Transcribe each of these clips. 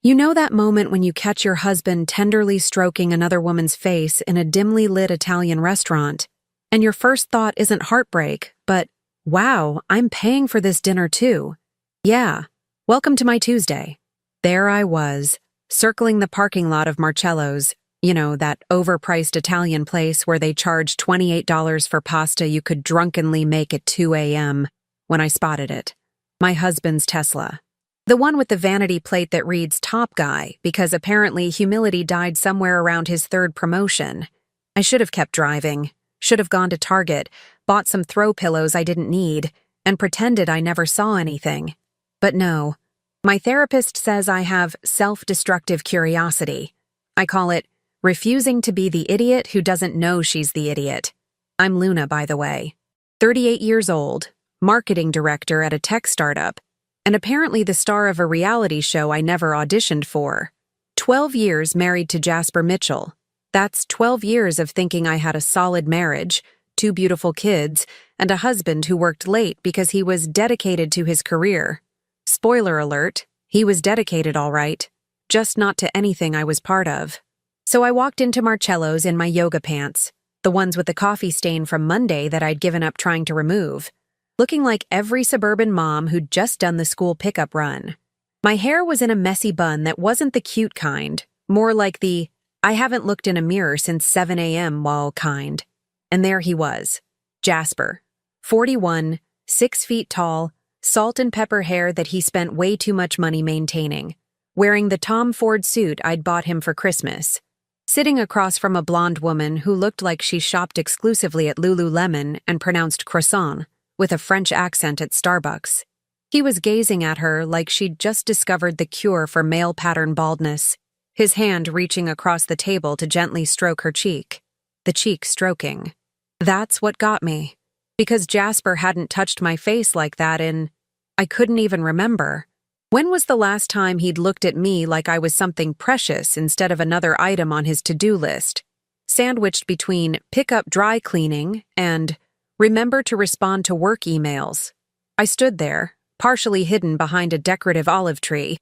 You know that moment when you catch your husband tenderly stroking another woman's face in a dimly lit Italian restaurant, and your first thought isn't heartbreak, but, wow, I'm paying for this dinner too. Yeah, welcome to my Tuesday. There I was, circling the parking lot of Marcello's, that overpriced Italian place where they charge $28 for pasta you could drunkenly make at 2 a.m., when I spotted it. My husband's Tesla. The one with the vanity plate that reads Top Guy, because apparently humility died somewhere around his third promotion. I should have kept driving, should have gone to Target, bought some throw pillows I didn't need, and pretended I never saw anything. But no. My therapist says I have self-destructive curiosity. I call it refusing to be the idiot who doesn't know she's the idiot. I'm Luna, by the way. 38 years old, marketing director at a tech startup, and apparently the star of a reality show I never auditioned for. 12 years married to Jasper Mitchell. That's 12 years of thinking I had a solid marriage, 2 beautiful kids, and a husband who worked late because he was dedicated to his career. Spoiler alert, he was dedicated all right, just not to anything I was part of. So I walked into Marcello's in my yoga pants, the ones with the coffee stain from Monday that I'd given up trying to remove, looking like every suburban mom who'd just done the school pickup run. My hair was in a messy bun that wasn't the cute kind, more like the I haven't looked in a mirror since 7 a.m. kind. And there he was, Jasper, 41, 6 feet tall, salt and pepper hair that he spent way too much money maintaining, wearing the Tom Ford suit I'd bought him for Christmas, sitting across from a blonde woman who looked like she shopped exclusively at Lululemon and pronounced croissant with a French accent at Starbucks. He was gazing at her like she'd just discovered the cure for male pattern baldness, his hand reaching across the table to gently stroke her cheek, the cheek stroking. That's what got me, because Jasper hadn't touched my face like that I couldn't even remember. When was the last time he'd looked at me like I was something precious instead of another item on his to-do list, sandwiched between pick up dry cleaning and remember to respond to work emails? I stood there, partially hidden behind a decorative olive tree,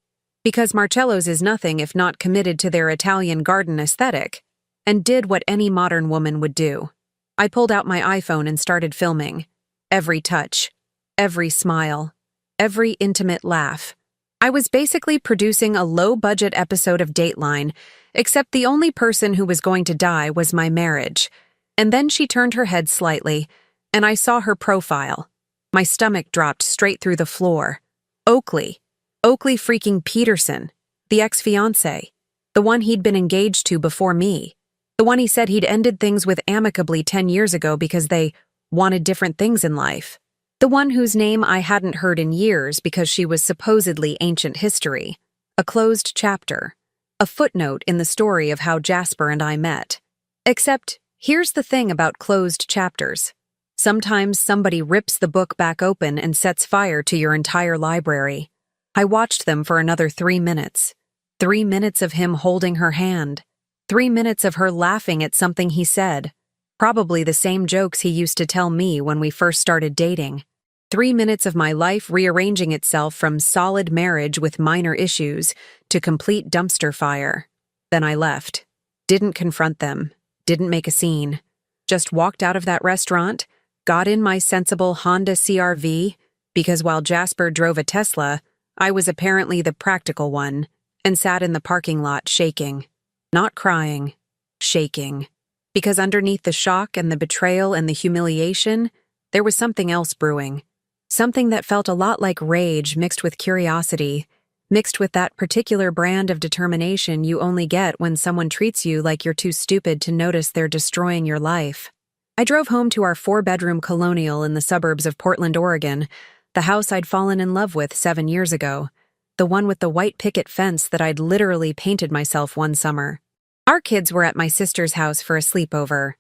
because Marcello's is nothing if not committed to their Italian garden aesthetic, and did what any modern woman would do. I pulled out my iPhone and started filming. Every touch, every smile, every intimate laugh. I was basically producing a low-budget episode of Dateline, except the only person who was going to die was my marriage. And then she turned her head slightly, and I saw her profile. My stomach dropped straight through the floor. Oakley freaking Peterson, the ex-fiancé, the one he'd been engaged to before me, the one he said he'd ended things with amicably 10 years ago because they wanted different things in life, the one whose name I hadn't heard in years because she was supposedly ancient history, a closed chapter, a footnote in the story of how Jasper and I met. Except, here's the thing about closed chapters. Sometimes somebody rips the book back open and sets fire to your entire library. I watched them for another 3 minutes. 3 minutes of him holding her hand. 3 minutes of her laughing at something he said. Probably the same jokes he used to tell me when we first started dating. 3 minutes of my life rearranging itself from solid marriage with minor issues to complete dumpster fire. Then I left. Didn't confront them. Didn't make a scene. Just walked out of that restaurant, got in my sensible Honda CR-V, because while Jasper drove a Tesla, I was apparently the practical one, and sat in the parking lot shaking. Not crying. Shaking. Because underneath the shock and the betrayal and the humiliation, there was something else brewing. Something that felt a lot like rage mixed with curiosity, mixed with that particular brand of determination you only get when someone treats you like you're too stupid to notice they're destroying your life. I drove home to our 4-bedroom colonial in the suburbs of Portland, Oregon, the house I'd fallen in love with 7 years ago, the one with the white picket fence that I'd literally painted myself one summer. Our kids were at my sister's house for a sleepover.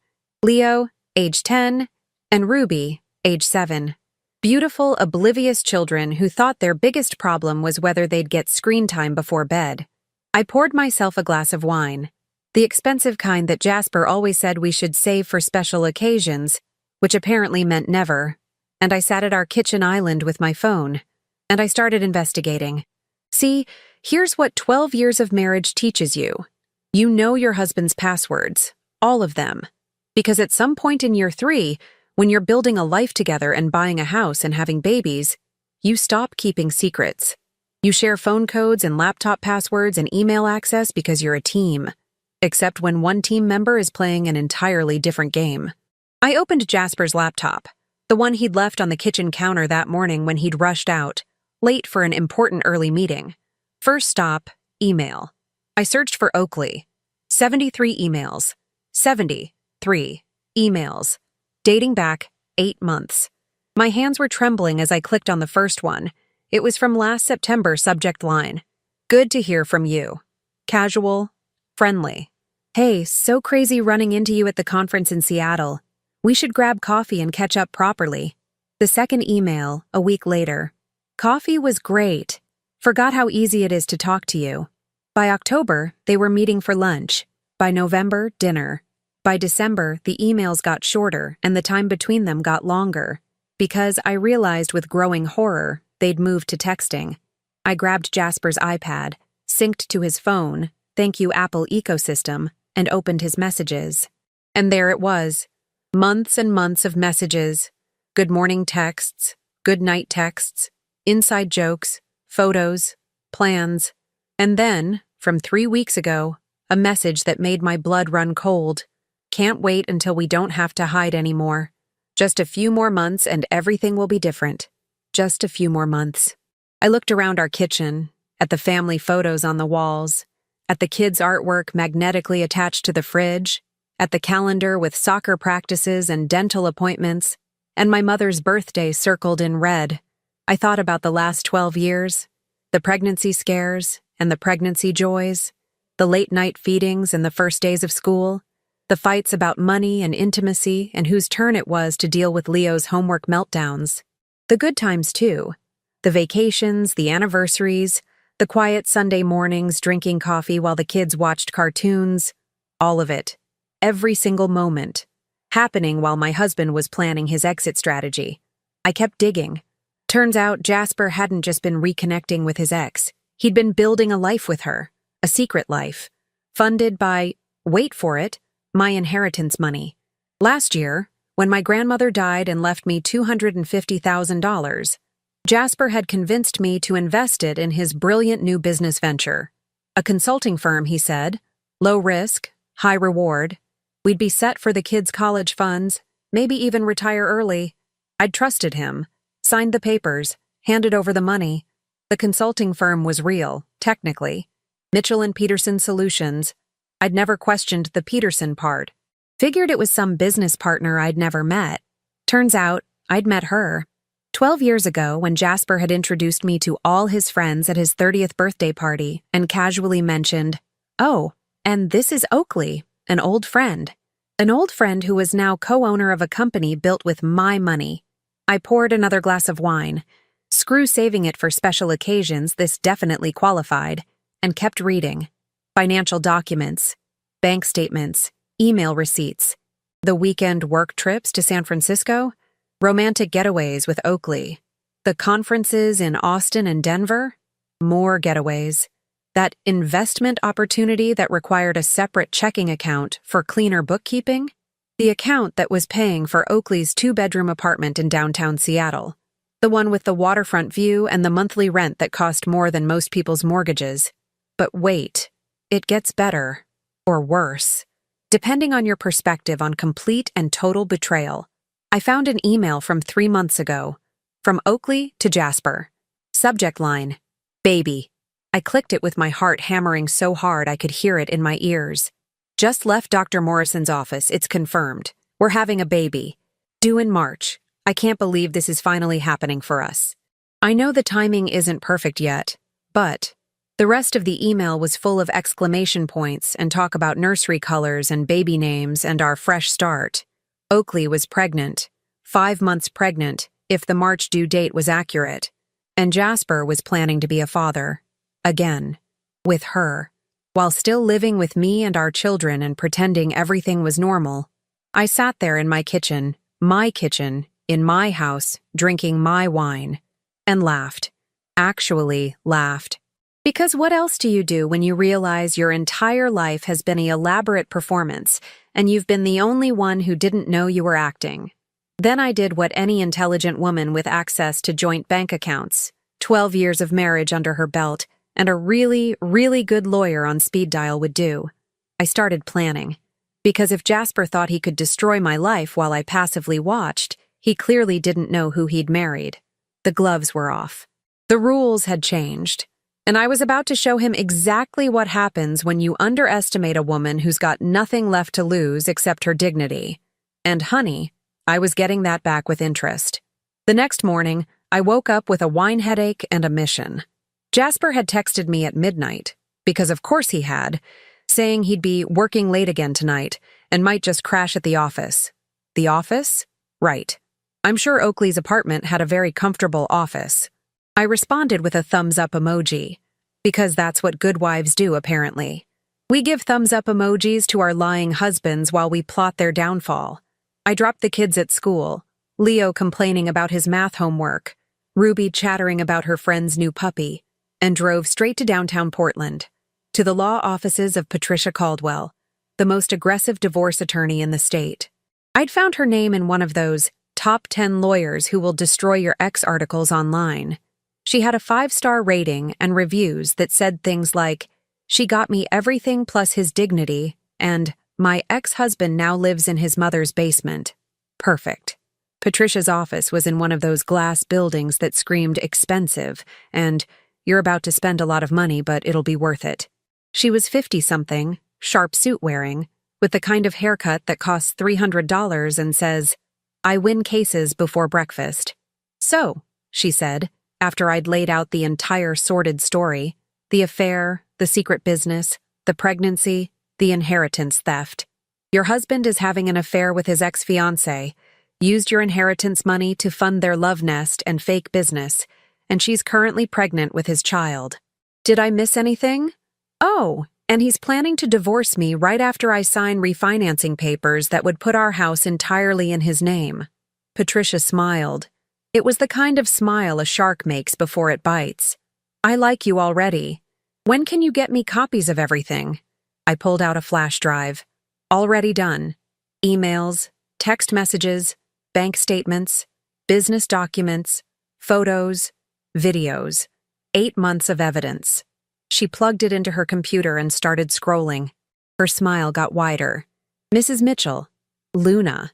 Leo, age 10, and Ruby, age 7. Beautiful, oblivious children who thought their biggest problem was whether they'd get screen time before bed. I poured myself a glass of wine, the expensive kind that Jasper always said we should save for special occasions, which apparently meant never, and I sat at our kitchen island with my phone, and I started investigating. See, Here's what 12 years of marriage teaches you. You know your husband's passwords, all of them. Because at some point in year 3, when you're building a life together and buying a house and having babies, you stop keeping secrets. You share phone codes and laptop passwords and email access because you're a team. Except when one team member is playing an entirely different game. I opened Jasper's laptop, the one he'd left on the kitchen counter that morning when he'd rushed out, late for an important early meeting. First stop, email. I searched for Oakley. 73 emails. 73 emails. Dating back 8 months. My hands were trembling as I clicked on the first one. It was from last September, subject line. Good to hear from you. Casual. Friendly. Hey, so crazy running into you at the conference in Seattle. We should grab coffee and catch up properly. The second email, a week later. Coffee was great. Forgot how easy it is to talk to you. By October, they were meeting for lunch. By November, dinner. By December, the emails got shorter and the time between them got longer. Because I realized with growing horror, they'd moved to texting. I grabbed Jasper's iPad, synced to his phone, thank you Apple ecosystem, and opened his messages. And there it was. Months and months of messages. Good morning texts, good night texts, inside jokes, photos, plans. And then, from 3 weeks ago, a message that made my blood run cold. Can't wait until we don't have to hide anymore. Just a few more months and everything will be different. Just a few more months. I looked around our kitchen, at the family photos on the walls, at the kids' artwork magnetically attached to the fridge, at the calendar with soccer practices and dental appointments, and my mother's birthday circled in red. I thought about the last 12 years, the pregnancy scares and the pregnancy joys, the late-night feedings and the first days of school, the fights about money and intimacy and whose turn it was to deal with Leo's homework meltdowns. The good times, too. The vacations, the anniversaries, the quiet Sunday mornings drinking coffee while the kids watched cartoons. All of it. Every single moment. Happening while my husband was planning his exit strategy. I kept digging. Turns out Jasper hadn't just been reconnecting with his ex. He'd been building a life with her. A secret life. Funded by, wait for it, my inheritance money. Last year, when my grandmother died and left me $250,000, Jasper had convinced me to invest it in his brilliant new business venture. A consulting firm, he said. Low risk, high reward. We'd be set for the kids' college funds, maybe even retire early. I'd trusted him, signed the papers, handed over the money. The consulting firm was real, technically. Mitchell & Peterson Solutions. I'd never questioned the Peterson part. Figured it was some business partner I'd never met. Turns out, I'd met her. 12 years ago, when Jasper had introduced me to all his friends at his 30th birthday party and casually mentioned, "Oh, and this is Oakley, an old friend." An old friend who was now co-owner of a company built with my money. I poured another glass of wine. Screw saving it for special occasions, this definitely qualified, and kept reading. Financial documents, bank statements, email receipts, the weekend work trips to San Francisco, romantic getaways with Oakley, the conferences in Austin and Denver, more getaways, that investment opportunity that required a separate checking account for cleaner bookkeeping, the account that was paying for Oakley's 2-bedroom apartment in downtown Seattle, the one with the waterfront view and the monthly rent that cost more than most people's mortgages. But wait, it gets better, or worse, depending on your perspective on complete and total betrayal. I found an email from 3 months ago, from Oakley to Jasper. Subject line, baby. I clicked it with my heart hammering so hard I could hear it in my ears. Just left Dr. Morrison's office, it's confirmed. We're having a baby. Due in March. I can't believe this is finally happening for us. I know the timing isn't perfect yet, but the rest of the email was full of exclamation points and talk about nursery colors and baby names and our fresh start. Oakley was pregnant, 5 months pregnant, if the March due date was accurate. And Jasper was planning to be a father. Again. With her. While still living with me and our children and pretending everything was normal. I sat there in my kitchen, in my house, drinking my wine. And laughed. Actually laughed. Because what else do you do when you realize your entire life has been an elaborate performance and you've been the only one who didn't know you were acting? Then I did what any intelligent woman with access to joint bank accounts, 12 years of marriage under her belt, and a really, really good lawyer on speed dial would do. I started planning. Because if Jasper thought he could destroy my life while I passively watched, he clearly didn't know who he'd married. The gloves were off. The rules had changed. And I was about to show him exactly what happens when you underestimate a woman who's got nothing left to lose except her dignity. And honey, I was getting that back with interest. The next morning, I woke up with a wine headache and a mission. Jasper had texted me at midnight, because of course he had, saying he'd be working late again tonight and might just crash at the office. The office? Right. I'm sure Oakley's apartment had a very comfortable office. I responded with a thumbs-up emoji, because that's what good wives do, apparently. We give thumbs-up emojis to our lying husbands while we plot their downfall. I dropped the kids at school, Leo complaining about his math homework, Ruby chattering about her friend's new puppy, and drove straight to downtown Portland, to the law offices of Patricia Caldwell, the most aggressive divorce attorney in the state. I'd found her name in one of those top 10 lawyers who will destroy your ex articles online. She had a 5-star rating and reviews that said things like, "She got me everything plus his dignity," and "My ex-husband now lives in his mother's basement." Perfect. Patricia's office was in one of those glass buildings that screamed expensive, and "You're about to spend a lot of money, but it'll be worth it." She was 50-something, sharp suit-wearing, with the kind of haircut that costs $300 and says, "I win cases before breakfast." "So," she said, after I'd laid out the entire sordid story, the affair, the secret business, the pregnancy, the inheritance theft. "Your husband is having an affair with his ex-fiancée, used your inheritance money to fund their love nest and fake business, and she's currently pregnant with his child. Did I miss anything? Oh, and he's planning to divorce me right after I sign refinancing papers that would put our house entirely in his name." Patricia smiled. It was the kind of smile a shark makes before it bites. "I like you already. When can you get me copies of everything?" I pulled out a flash drive. Already done. Emails, text messages, bank statements, business documents, photos, videos. 8 months of evidence. She plugged it into her computer and started scrolling. Her smile got wider. "Mrs. Mitchell. Luna.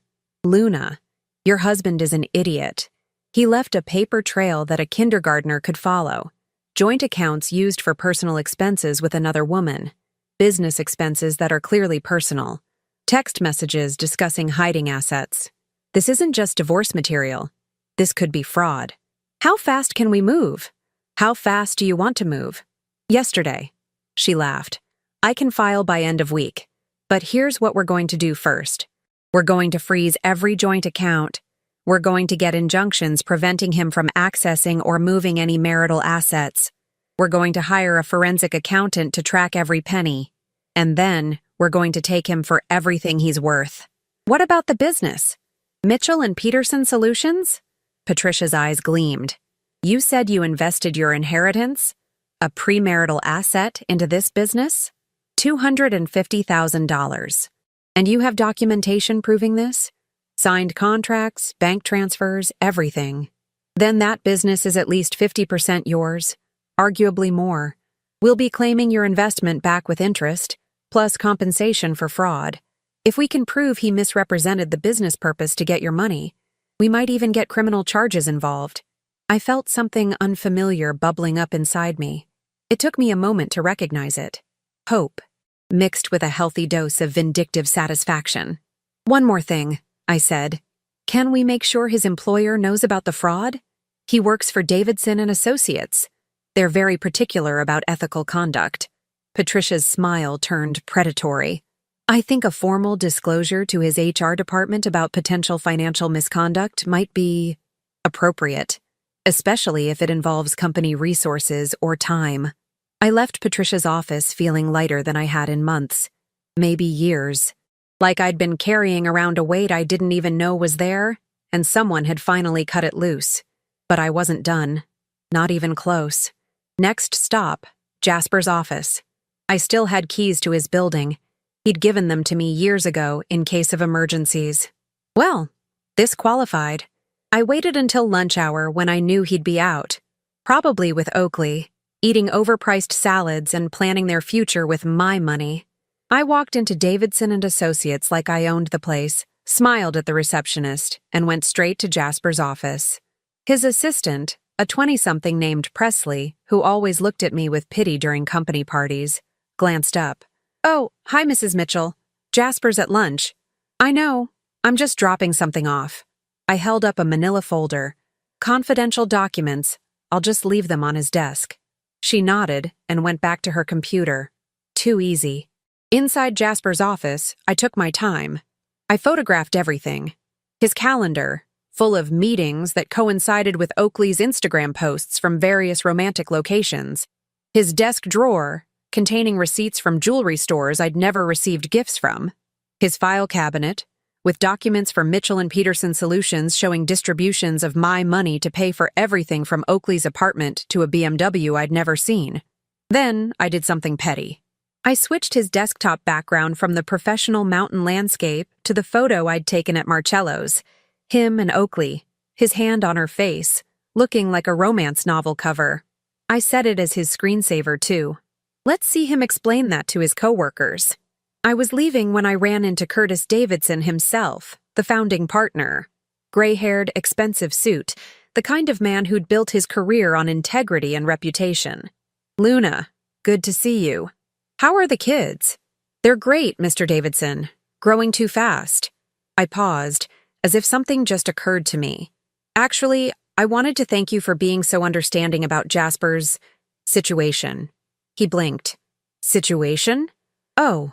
Your husband is an idiot. He left a paper trail that a kindergartner could follow. Joint accounts used for personal expenses with another woman. Business expenses that are clearly personal. Text messages discussing hiding assets. This isn't just divorce material. This could be fraud. How fast can we move? How fast do you want to move?" "Yesterday." She laughed. "I can file by end of week. But here's what we're going to do first. We're going to freeze every joint account. We're going to get injunctions preventing him from accessing or moving any marital assets. We're going to hire a forensic accountant to track every penny. And then we're going to take him for everything he's worth." "What about the business? Mitchell and Peterson Solutions?" Patricia's eyes gleamed. "You said you invested your inheritance, a premarital asset, into this business? $250,000. And you have documentation proving this? Signed contracts, bank transfers, everything. Then that business is at least 50% yours, arguably more. We'll be claiming your investment back with interest, plus compensation for fraud. If we can prove he misrepresented the business purpose to get your money, we might even get criminal charges involved." I felt something unfamiliar bubbling up inside me. It took me a moment to recognize it. Hope, mixed with a healthy dose of vindictive satisfaction. "One more thing," I said. "Can we make sure his employer knows about the fraud? He works for Davidson and Associates. They're very particular about ethical conduct." Patricia's smile turned predatory. "I think a formal disclosure to his HR department about potential financial misconduct might be appropriate, especially if it involves company resources or time." I left Patricia's office feeling lighter than I had in months, maybe years. Like I'd been carrying around a weight I didn't even know was there, and someone had finally cut it loose. But I wasn't done. Not even close. Next stop, Jasper's office. I still had keys to his building. He'd given them to me years ago in case of emergencies. Well, this qualified. I waited until lunch hour when I knew he'd be out, probably with Oakley, eating overpriced salads and planning their future with my money. I walked into Davidson and Associates like I owned the place, smiled at the receptionist, and went straight to Jasper's office. His assistant, a 20-something named Presley, who always looked at me with pity during company parties, glanced up. "Oh, hi, Mrs. Mitchell. Jasper's at lunch." "I know. I'm just dropping something off." I held up a manila folder. "Confidential documents. I'll just leave them on his desk." She nodded and went back to her computer. Too easy. Inside Jasper's office, I took my time. I photographed everything. His calendar, full of meetings that coincided with Oakley's Instagram posts from various romantic locations. His desk drawer, containing receipts from jewelry stores I'd never received gifts from. His file cabinet, with documents for Mitchell and Peterson Solutions showing distributions of my money to pay for everything from Oakley's apartment to a BMW I'd never seen. Then I did something petty. I switched his desktop background from the professional mountain landscape to the photo I'd taken at Marcello's. Him and Oakley, his hand on her face, looking like a romance novel cover. I set it as his screensaver, too. Let's see him explain that to his coworkers. I was leaving when I ran into Curtis Davidson himself, the founding partner. Gray-haired, expensive suit, the kind of man who'd built his career on integrity and reputation. "Luna, good to see you. How are the kids?" "They're great, Mr. Davidson. Growing too fast." I paused, as if something just occurred to me. "Actually, I wanted to thank you for being so understanding about Jasper's situation." He blinked. "Situation? Oh."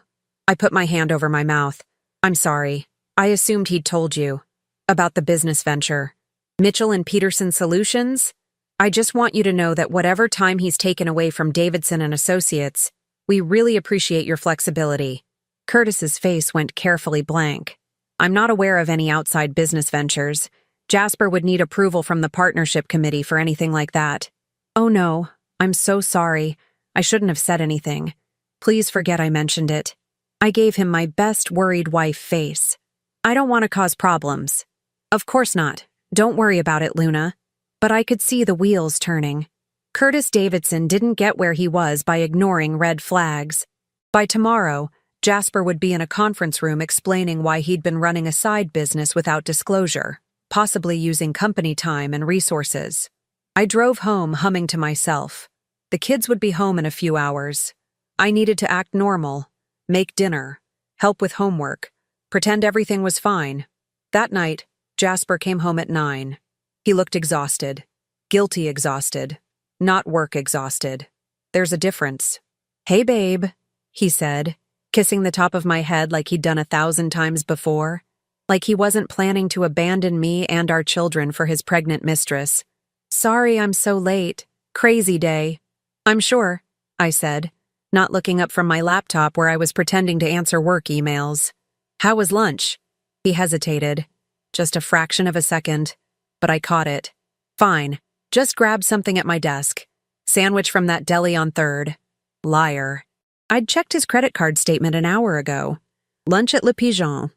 I put my hand over my mouth. "I'm sorry. I assumed he'd told you. About the business venture. Mitchell and Peterson Solutions? I just want you to know that whatever time he's taken away from Davidson and Associates, we really appreciate your flexibility." Curtis's face went carefully blank. "I'm not aware of any outside business ventures. Jasper would need approval from the partnership committee for anything like that." "Oh no, I'm so sorry. I shouldn't have said anything. Please forget I mentioned it." I gave him my best worried wife face. "I don't want to cause problems." "Of course not. Don't worry about it, Luna." But I could see the wheels turning. Curtis Davidson didn't get where he was by ignoring red flags. By tomorrow, Jasper would be in a conference room explaining why he'd been running a side business without disclosure, possibly using company time and resources. I drove home humming to myself. The kids would be home in a few hours. I needed to act normal. Make dinner, help with homework, pretend everything was fine. That night, Jasper came home at 9. He looked exhausted, guilty exhausted, not work exhausted. There's a difference. "Hey, babe," he said, kissing the top of my head like he'd done 1,000 times before, like he wasn't planning to abandon me and our children for his pregnant mistress. "Sorry I'm so late. Crazy day." "I'm sure," I said, not looking up from my laptop where I was pretending to answer work emails. "How was lunch?" He hesitated. Just a fraction of a second, but I caught it. "Fine. Just grab something at my desk. Sandwich from that deli on 3rd. Liar. I'd checked his credit card statement an hour ago. Lunch at Le Pigeon.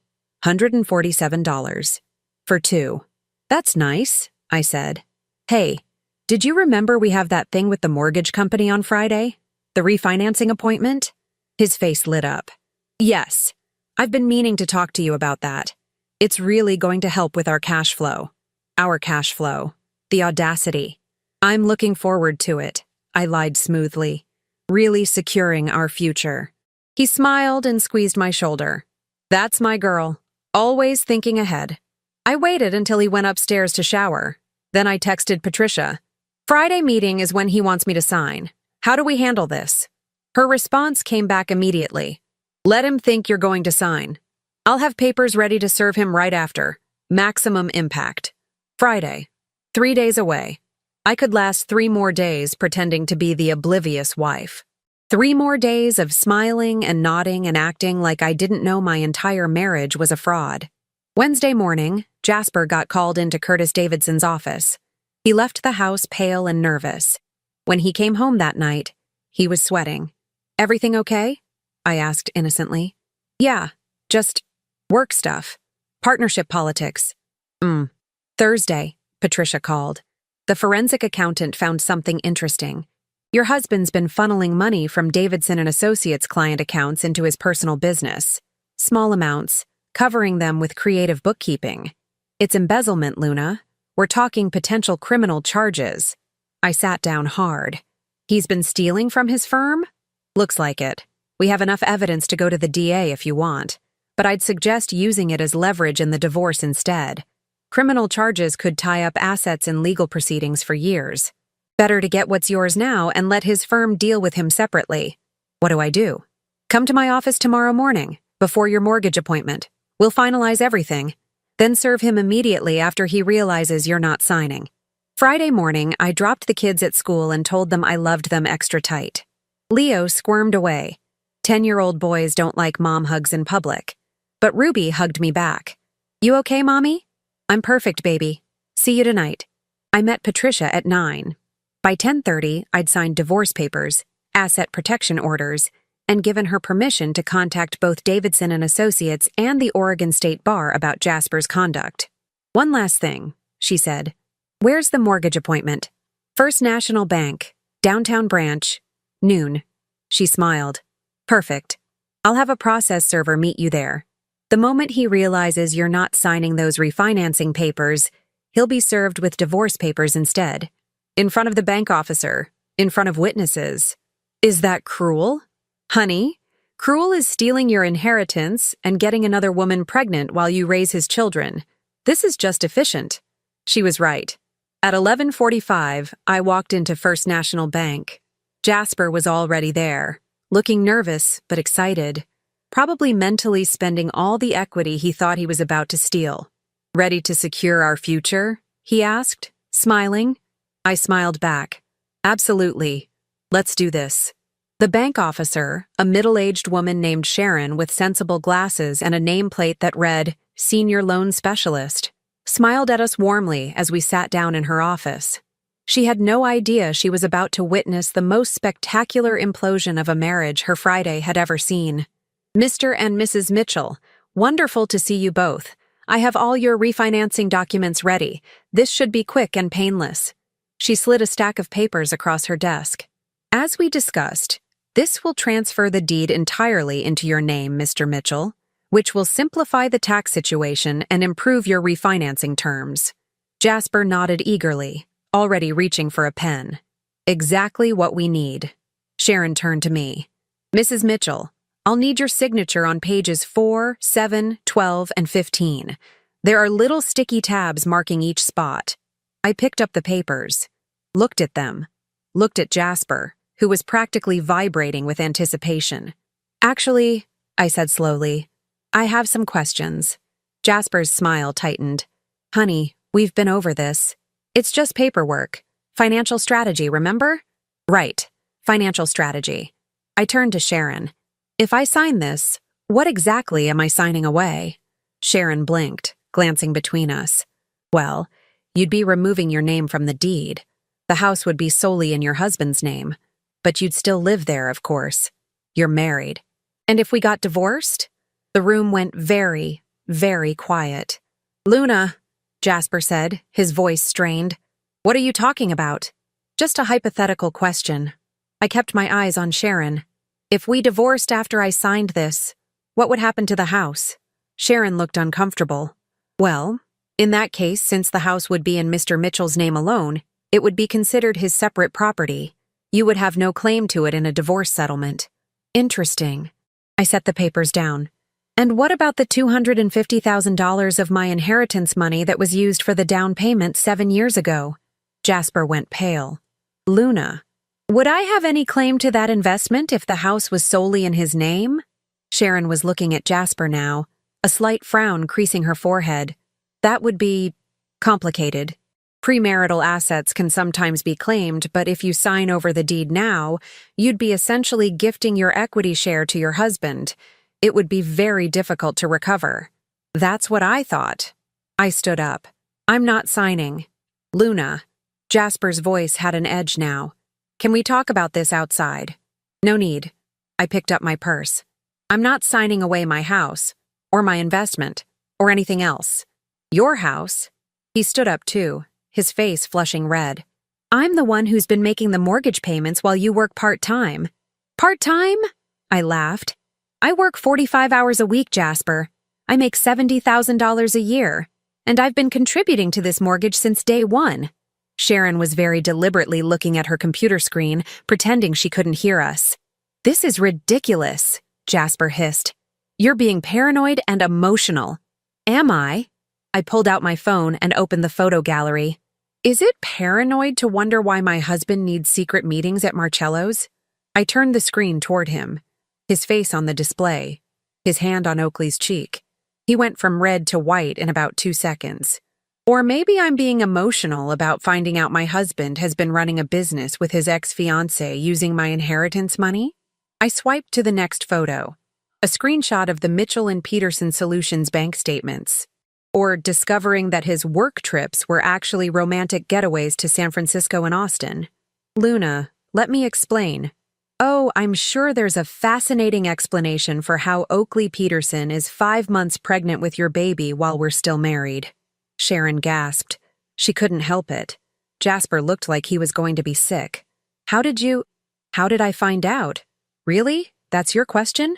$147. For 2. "That's nice," I said. "Hey, did you remember we have that thing with the mortgage company on Friday? The refinancing appointment?" His face lit up. "Yes. I've been meaning to talk to you about that. It's really going to help with our cash flow. Our cash flow. The audacity. I'm looking forward to it," I lied smoothly. "Really securing our future." He smiled and squeezed my shoulder. "That's my girl. Always thinking ahead." I waited until he went upstairs to shower. Then I texted Patricia. "Friday meeting is when he wants me to sign. How do we handle this?" Her response came back immediately. "Let him think you're going to sign. I'll have papers ready to serve him right after. Maximum impact. Friday. 3 days away. I could last 3 more days pretending to be the oblivious wife. 3 more days of smiling and nodding and acting like I didn't know my entire marriage was a fraud. Wednesday morning, Jasper got called into Curtis Davidson's office. He left the house pale and nervous. When he came home that night, He was sweating. "Everything okay?" I asked innocently. "Yeah, just work stuff. Partnership politics." Thursday, Patricia called. The forensic accountant found something interesting. Your husband's been funneling money from Davidson and Associates client accounts into his personal business. Small amounts, covering them with creative bookkeeping. It's embezzlement, Luna. We're talking potential criminal charges. I sat down hard. He's been stealing from his firm? Looks like it. We have enough evidence to go to the DA if you want, but I'd suggest using it as leverage in the divorce instead. Criminal charges could tie up assets in legal proceedings for years. Better to get what's yours now and let his firm deal with him separately. What do I do? Come to my office tomorrow morning, before your mortgage appointment. We'll finalize everything. Then serve him immediately after he realizes you're not signing. Friday morning, I dropped the kids at school and told them I loved them extra tight. Leo squirmed away. 10-year-old boys don't like mom hugs in public. But Ruby hugged me back. "You okay, Mommy?" "I'm perfect, baby. See you tonight." I met Patricia at 9. By 10:30, I'd signed divorce papers, asset protection orders, and given her permission to contact both Davidson and Associates and the Oregon State Bar about Jasper's conduct. "One last thing," she said. "Where's the mortgage appointment?" "First National Bank, downtown branch, noon." She smiled. "Perfect. I'll have a process server meet you there. The moment he realizes you're not signing those refinancing papers, he'll be served with divorce papers instead. In front of the bank officer, in front of witnesses. Is that cruel? Honey, cruel is stealing your inheritance and getting another woman pregnant while you raise his children. This is just efficient." She was right. At 11:45, I walked into First National Bank. Jasper was already there, looking nervous but excited, probably mentally spending all the equity he thought he was about to steal. "Ready to secure our future?" he asked, smiling. I smiled back. "Absolutely. Let's do this." The bank officer, a middle-aged woman named Sharon with sensible glasses and a nameplate that read, "Senior Loan Specialist," smiled at us warmly as we sat down in her office. She had no idea she was about to witness the most spectacular implosion of a marriage her Friday had ever seen. "Mr. and Mrs. Mitchell, wonderful to see you both. I have all your refinancing documents ready. This should be quick and painless." She slid a stack of papers across her desk. "As we discussed, this will transfer the deed entirely into your name, Mr. Mitchell, which will simplify the tax situation and improve your refinancing terms." Jasper nodded eagerly, already reaching for a pen. "Exactly what we need." Sharon turned to me. "Mrs. Mitchell, I'll need your signature on pages 4, 7, 12, and 15. There are little sticky tabs marking each spot." I picked up the papers, looked at them, looked at Jasper, who was practically vibrating with anticipation. "Actually," I said slowly, "I have some questions." Jasper's smile tightened. "Honey, we've been over this. It's just paperwork. Financial strategy, remember?" "Right. Financial strategy." I turned to Sharon. "If I sign this, what exactly am I signing away?" Sharon blinked, glancing between us. "Well, you'd be removing your name from the deed. The house would be solely in your husband's name. But you'd still live there, of course. You're married. And if we got divorced?" The room went very, very quiet. "Luna," Jasper said, his voice strained. "What are you talking about?" "Just a hypothetical question." I kept my eyes on Sharon. "If we divorced after I signed this, what would happen to the house?" Sharon looked uncomfortable. "Well, in that case, since the house would be in Mr. Mitchell's name alone, it would be considered his separate property. You would have no claim to it in a divorce settlement." "Interesting." I set the papers down. "And what about the $250,000 of my inheritance money that was used for the down payment 7 years ago?" Jasper went pale. "Luna, would I have any claim to that investment if the house was solely in his name?" Sharon was looking at Jasper now, a slight frown creasing her forehead. "That would be complicated. Premarital assets can sometimes be claimed, but if you sign over the deed now, you'd be essentially gifting your equity share to your husband. It would be very difficult to recover." "That's what I thought." I stood up. "I'm not signing." "Luna." Jasper's voice had an edge now. Can we talk about this outside? No need. I picked up my purse. I'm not signing away my house, or my investment, or anything else. Your house? He stood up too, his face flushing red. I'm the one who's been making the mortgage payments while you work part-time. Part-time? I laughed. I work 45 hours a week, Jasper. I make $70,000 a year, and I've been contributing to this mortgage since day one. Sharon was very deliberately looking at her computer screen, pretending she couldn't hear us. This is ridiculous, Jasper hissed. You're being paranoid and emotional. Am I? I pulled out my phone and opened the photo gallery. Is it paranoid to wonder why my husband needs secret meetings at Marcello's? I turned the screen toward him, his face on the display, his hand on Oakley's cheek. He went from red to white in about 2 seconds. Or maybe I'm being emotional about finding out my husband has been running a business with his ex-fiancée using my inheritance money? I swiped to the next photo, a screenshot of the Mitchell and Peterson Solutions bank statements. Or discovering that his work trips were actually romantic getaways to San Francisco and Austin. Luna, let me explain. Oh, I'm sure there's a fascinating explanation for how Oakley Peterson is 5 months pregnant with your baby while we're still married. Sharon gasped. She couldn't help it. Jasper looked like he was going to be sick. How did I find out? Really? That's your question?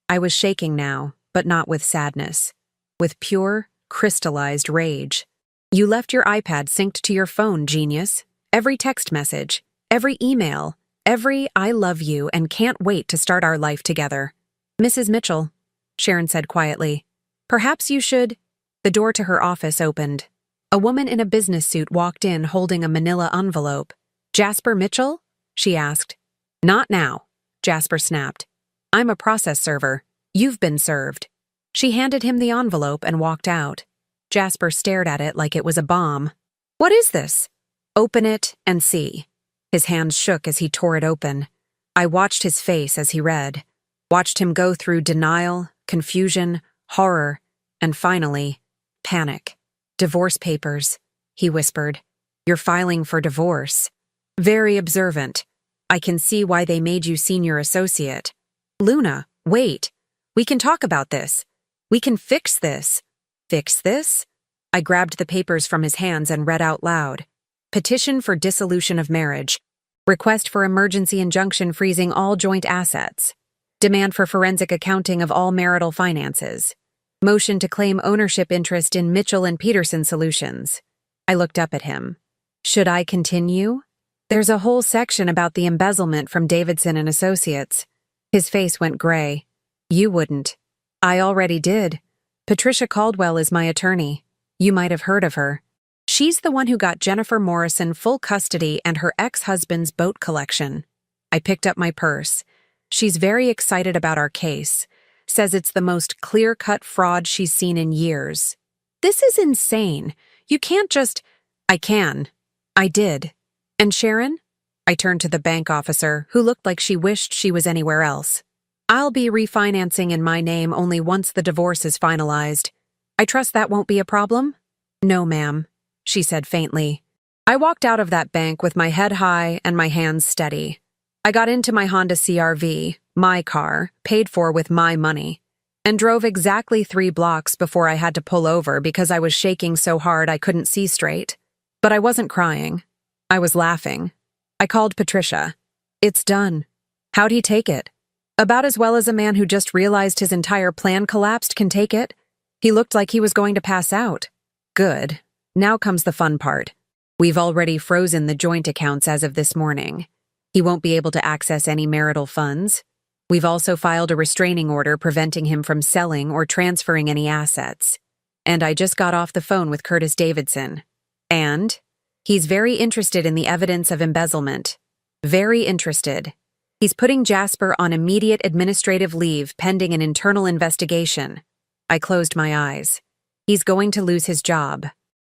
I was shaking now, but not with sadness. With pure, crystallized rage. You left your iPad synced to your phone, genius. Every text message, every email, every I love you and can't wait to start our life together. Mrs. Mitchell, Sharon said quietly, perhaps you should... The door to her office opened. A woman in a business suit walked in holding a manila envelope. Jasper Mitchell? She asked. Not now, Jasper snapped. I'm a process server. You've been served. She handed him the envelope and walked out. Jasper stared at it like it was a bomb. What is this? Open it and see. His hands shook as he tore it open. I watched his face as he read. Watched him go through denial, confusion, horror, and finally, panic. Divorce papers, he whispered. You're filing for divorce. Very observant. I can see why they made you senior associate. Luna, wait. We can talk about this. We can fix this. Fix this? I grabbed the papers from his hands and read out loud. Petition for dissolution of marriage. Request for emergency injunction freezing all joint assets. Demand for forensic accounting of all marital finances. Motion to claim ownership interest in Mitchell and Peterson Solutions. I looked up at him. Should I continue? There's a whole section about the embezzlement from Davidson and Associates. His face went gray. You wouldn't. I already did. Patricia Caldwell is my attorney. You might have heard of her. She's the one who got Jennifer Morrison full custody and her ex-husband's boat collection. I picked up my purse. She's very excited about our case. Says it's the most clear-cut fraud she's seen in years. This is insane. You can't just... I can. I did. And Sharon? I turned to the bank officer, who looked like she wished she was anywhere else. I'll be refinancing in my name only once the divorce is finalized. I trust that won't be a problem? No, ma'am, she said faintly. I walked out of that bank with my head high and my hands steady. I got into my Honda CR-V, my car, paid for with my money, and drove exactly 3 blocks before I had to pull over because I was shaking so hard I couldn't see straight. But I wasn't crying. I was laughing. I called Patricia. It's done. How'd he take it? About as well as a man who just realized his entire plan collapsed can take it. He looked like he was going to pass out. Good. Now comes the fun part. We've already frozen the joint accounts as of this morning. He won't be able to access any marital funds. We've also filed a restraining order preventing him from selling or transferring any assets. And I just got off the phone with Curtis Davidson. And he's very interested in the evidence of embezzlement. Very interested. He's putting Jasper on immediate administrative leave pending an internal investigation. I closed my eyes. He's going to lose his job.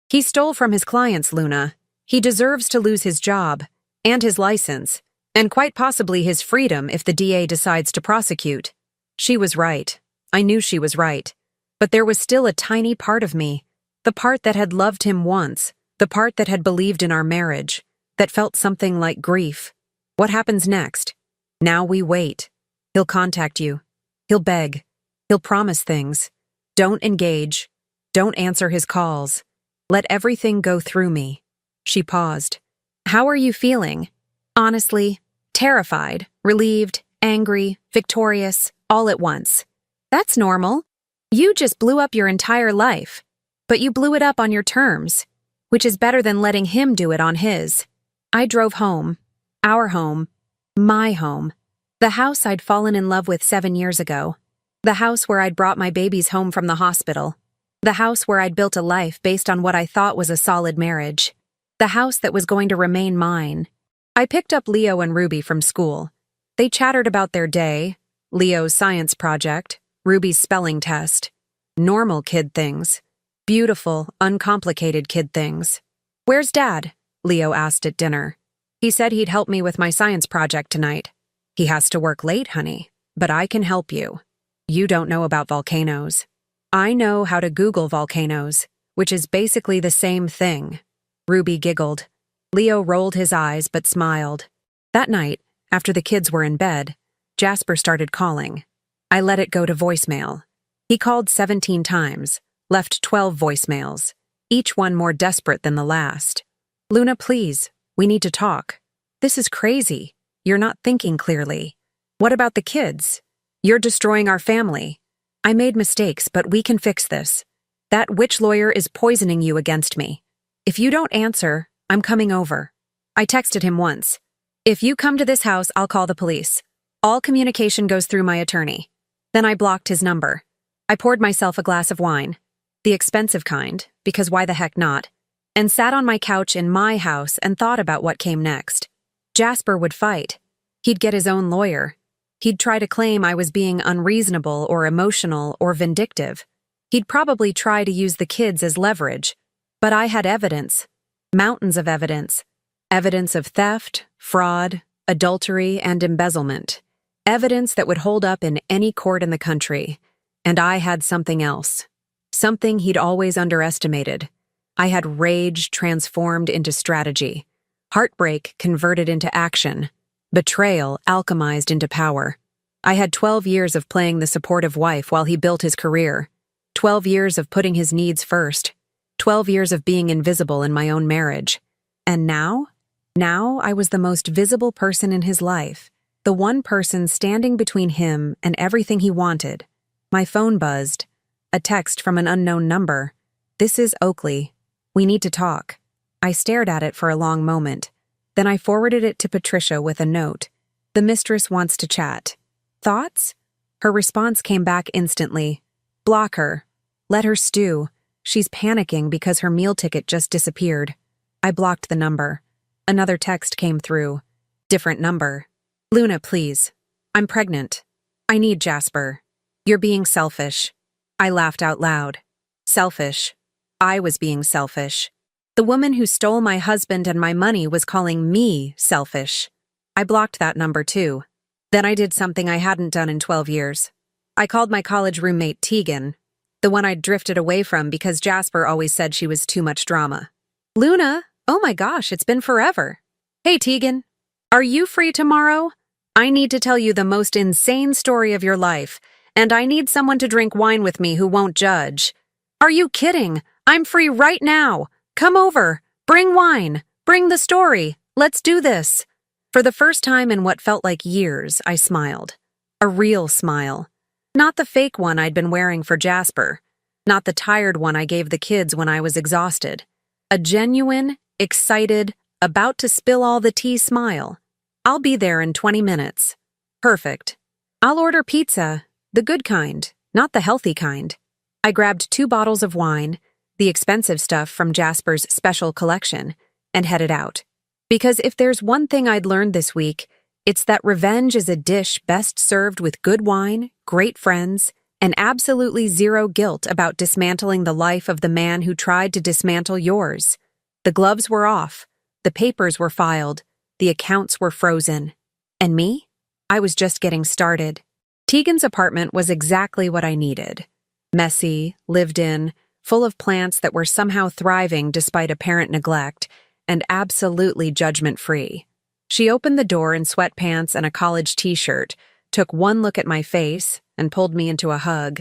He stole from his clients, Luna. He deserves to lose his job, and his license, and quite possibly his freedom if the DA decides to prosecute. She was right. I knew she was right. But there was still a tiny part of me, the part that had loved him once, the part that had believed in our marriage, that felt something like grief. What happens next? Now we wait. He'll contact you. He'll beg. He'll promise things. Don't engage. Don't answer his calls. Let everything go through me. She paused. How are you feeling? Honestly, terrified, relieved, angry, victorious, all at once. That's normal. You just blew up your entire life. But you blew it up on your terms, which is better than letting him do it on his. I drove home. Our home. My home. The house I'd fallen in love with 7 years ago. The house where I'd brought my babies home from the hospital. The house where I'd built a life based on what I thought was a solid marriage. The house that was going to remain mine. I picked up Leo and Ruby from school. They chattered about their day, Leo's science project, Ruby's spelling test. Normal kid things. Beautiful, uncomplicated kid things. Where's Dad? Leo asked at dinner. He said he'd help me with my science project tonight. He has to work late, honey, but I can help you. You don't know about volcanoes. I know how to Google volcanoes, which is basically the same thing. Ruby giggled. Leo rolled his eyes but smiled. That night, after the kids were in bed, Jasper started calling. I let it go to voicemail. He called 17 times, left 12 voicemails, each one more desperate than the last. Luna, please, we need to talk. This is crazy. You're not thinking clearly. What about the kids? You're destroying our family. I made mistakes, but we can fix this. That witch lawyer is poisoning you against me. If you don't answer, I'm coming over. I texted him once. If you come to this house, I'll call the police. All communication goes through my attorney. Then I blocked his number. I poured myself a glass of wine, the expensive kind, because why the heck not, and sat on my couch in my house and thought about what came next. Jasper would fight. He'd get his own lawyer. He'd try to claim I was being unreasonable or emotional or vindictive. He'd probably try to use the kids as leverage. But I had evidence. Mountains of evidence. Evidence of theft, fraud, adultery, and embezzlement. Evidence that would hold up in any court in the country. And I had something else. Something he'd always underestimated. I had rage transformed into strategy. Heartbreak converted into action. Betrayal alchemized into power. I had 12 years of playing the supportive wife while he built his career. 12 years of putting his needs first. 12 years of being invisible in my own marriage. And now I was the most visible person in his life. The one person standing between him and everything he wanted. My phone buzzed. A text from an unknown number. This is Oakley. We need to talk. I stared at it for a long moment. Then I forwarded it to Patricia with a note. The mistress wants to chat. Thoughts? Her response came back instantly. Block her. Let her stew. She's panicking because her meal ticket just disappeared. I blocked the number. Another text came through. Different number. Luna, please. I'm pregnant. I need Jasper. You're being selfish. I laughed out loud. Selfish. I was being selfish. The woman who stole my husband and my money was calling me selfish. I blocked that number too. Then I did something I hadn't done in 12 years. I called my college roommate Tegan, the one I'd drifted away from because Jasper always said she was too much drama. Luna, oh my gosh, it's been forever. Hey Tegan, are you free tomorrow? I need to tell you the most insane story of your life, and I need someone to drink wine with me who won't judge. Are you kidding? I'm free right now. Come over. Bring wine. Bring the story. Let's do this. For the first time in what felt like years, I smiled. A real smile. Not the fake one I'd been wearing for Jasper. Not the tired one I gave the kids when I was exhausted. A genuine, excited, about to spill all the tea smile. I'll be there in 20 minutes. Perfect. I'll order pizza, the good kind, not the healthy kind. I grabbed 2 bottles of wine, the expensive stuff from Jasper's special collection, and headed out. Because if there's one thing I'd learned this week, it's that revenge is a dish best served with good wine, great friends, and absolutely zero guilt about dismantling the life of the man who tried to dismantle yours. The gloves were off, the papers were filed, the accounts were frozen. And me? I was just getting started. Tegan's apartment was exactly what I needed. Messy, lived in, full of plants that were somehow thriving despite apparent neglect, and absolutely judgment-free. She opened the door in sweatpants and a college t-shirt, took one look at my face, and pulled me into a hug.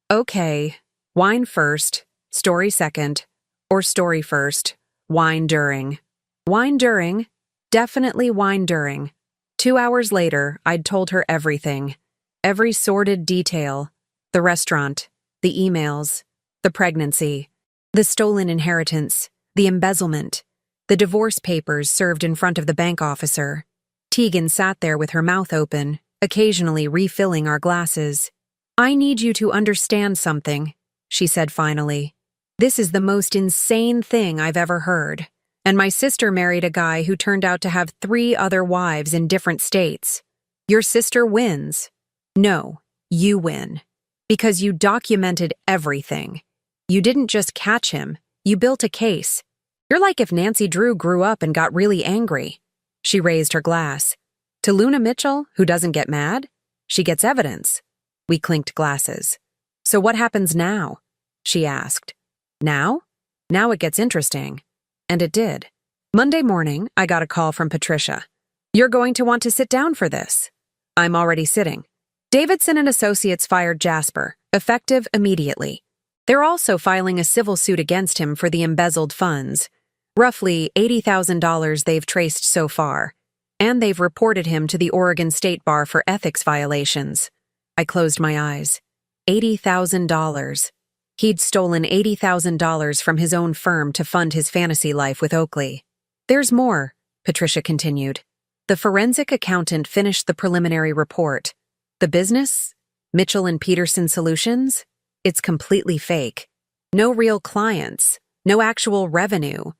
Okay, wine first, story second, or story first, wine during. Wine during, definitely wine during. 2 hours later, I'd told her everything. Every sordid detail. The restaurant, the emails, the pregnancy, the stolen inheritance, the embezzlement, the divorce papers served in front of the bank officer. Tegan sat there with her mouth open, occasionally refilling our glasses. I need you to understand something, she said finally. This is the most insane thing I've ever heard. And my sister married a guy who turned out to have 3 other wives in different states. Your sister wins. No, you win. Because you documented everything. You didn't just catch him, you built a case. You're like if Nancy Drew grew up and got really angry. She raised her glass. To Luna Mitchell, who doesn't get mad, she gets evidence. We clinked glasses. So what happens now? She asked. Now? Now it gets interesting. And it did. Monday morning, I got a call from Patricia. You're going to want to sit down for this. I'm already sitting. Davidson and Associates fired Jasper, effective immediately. They're also filing a civil suit against him for the embezzled funds. Roughly $80,000 they've traced so far. And they've reported him to the Oregon State Bar for ethics violations. I closed my eyes. $80,000. He'd stolen $80,000 from his own firm to fund his fantasy life with Oakley. There's more, Patricia continued. The forensic accountant finished the preliminary report. The business? Mitchell and Peterson Solutions? It's completely fake. No real clients. No actual revenue.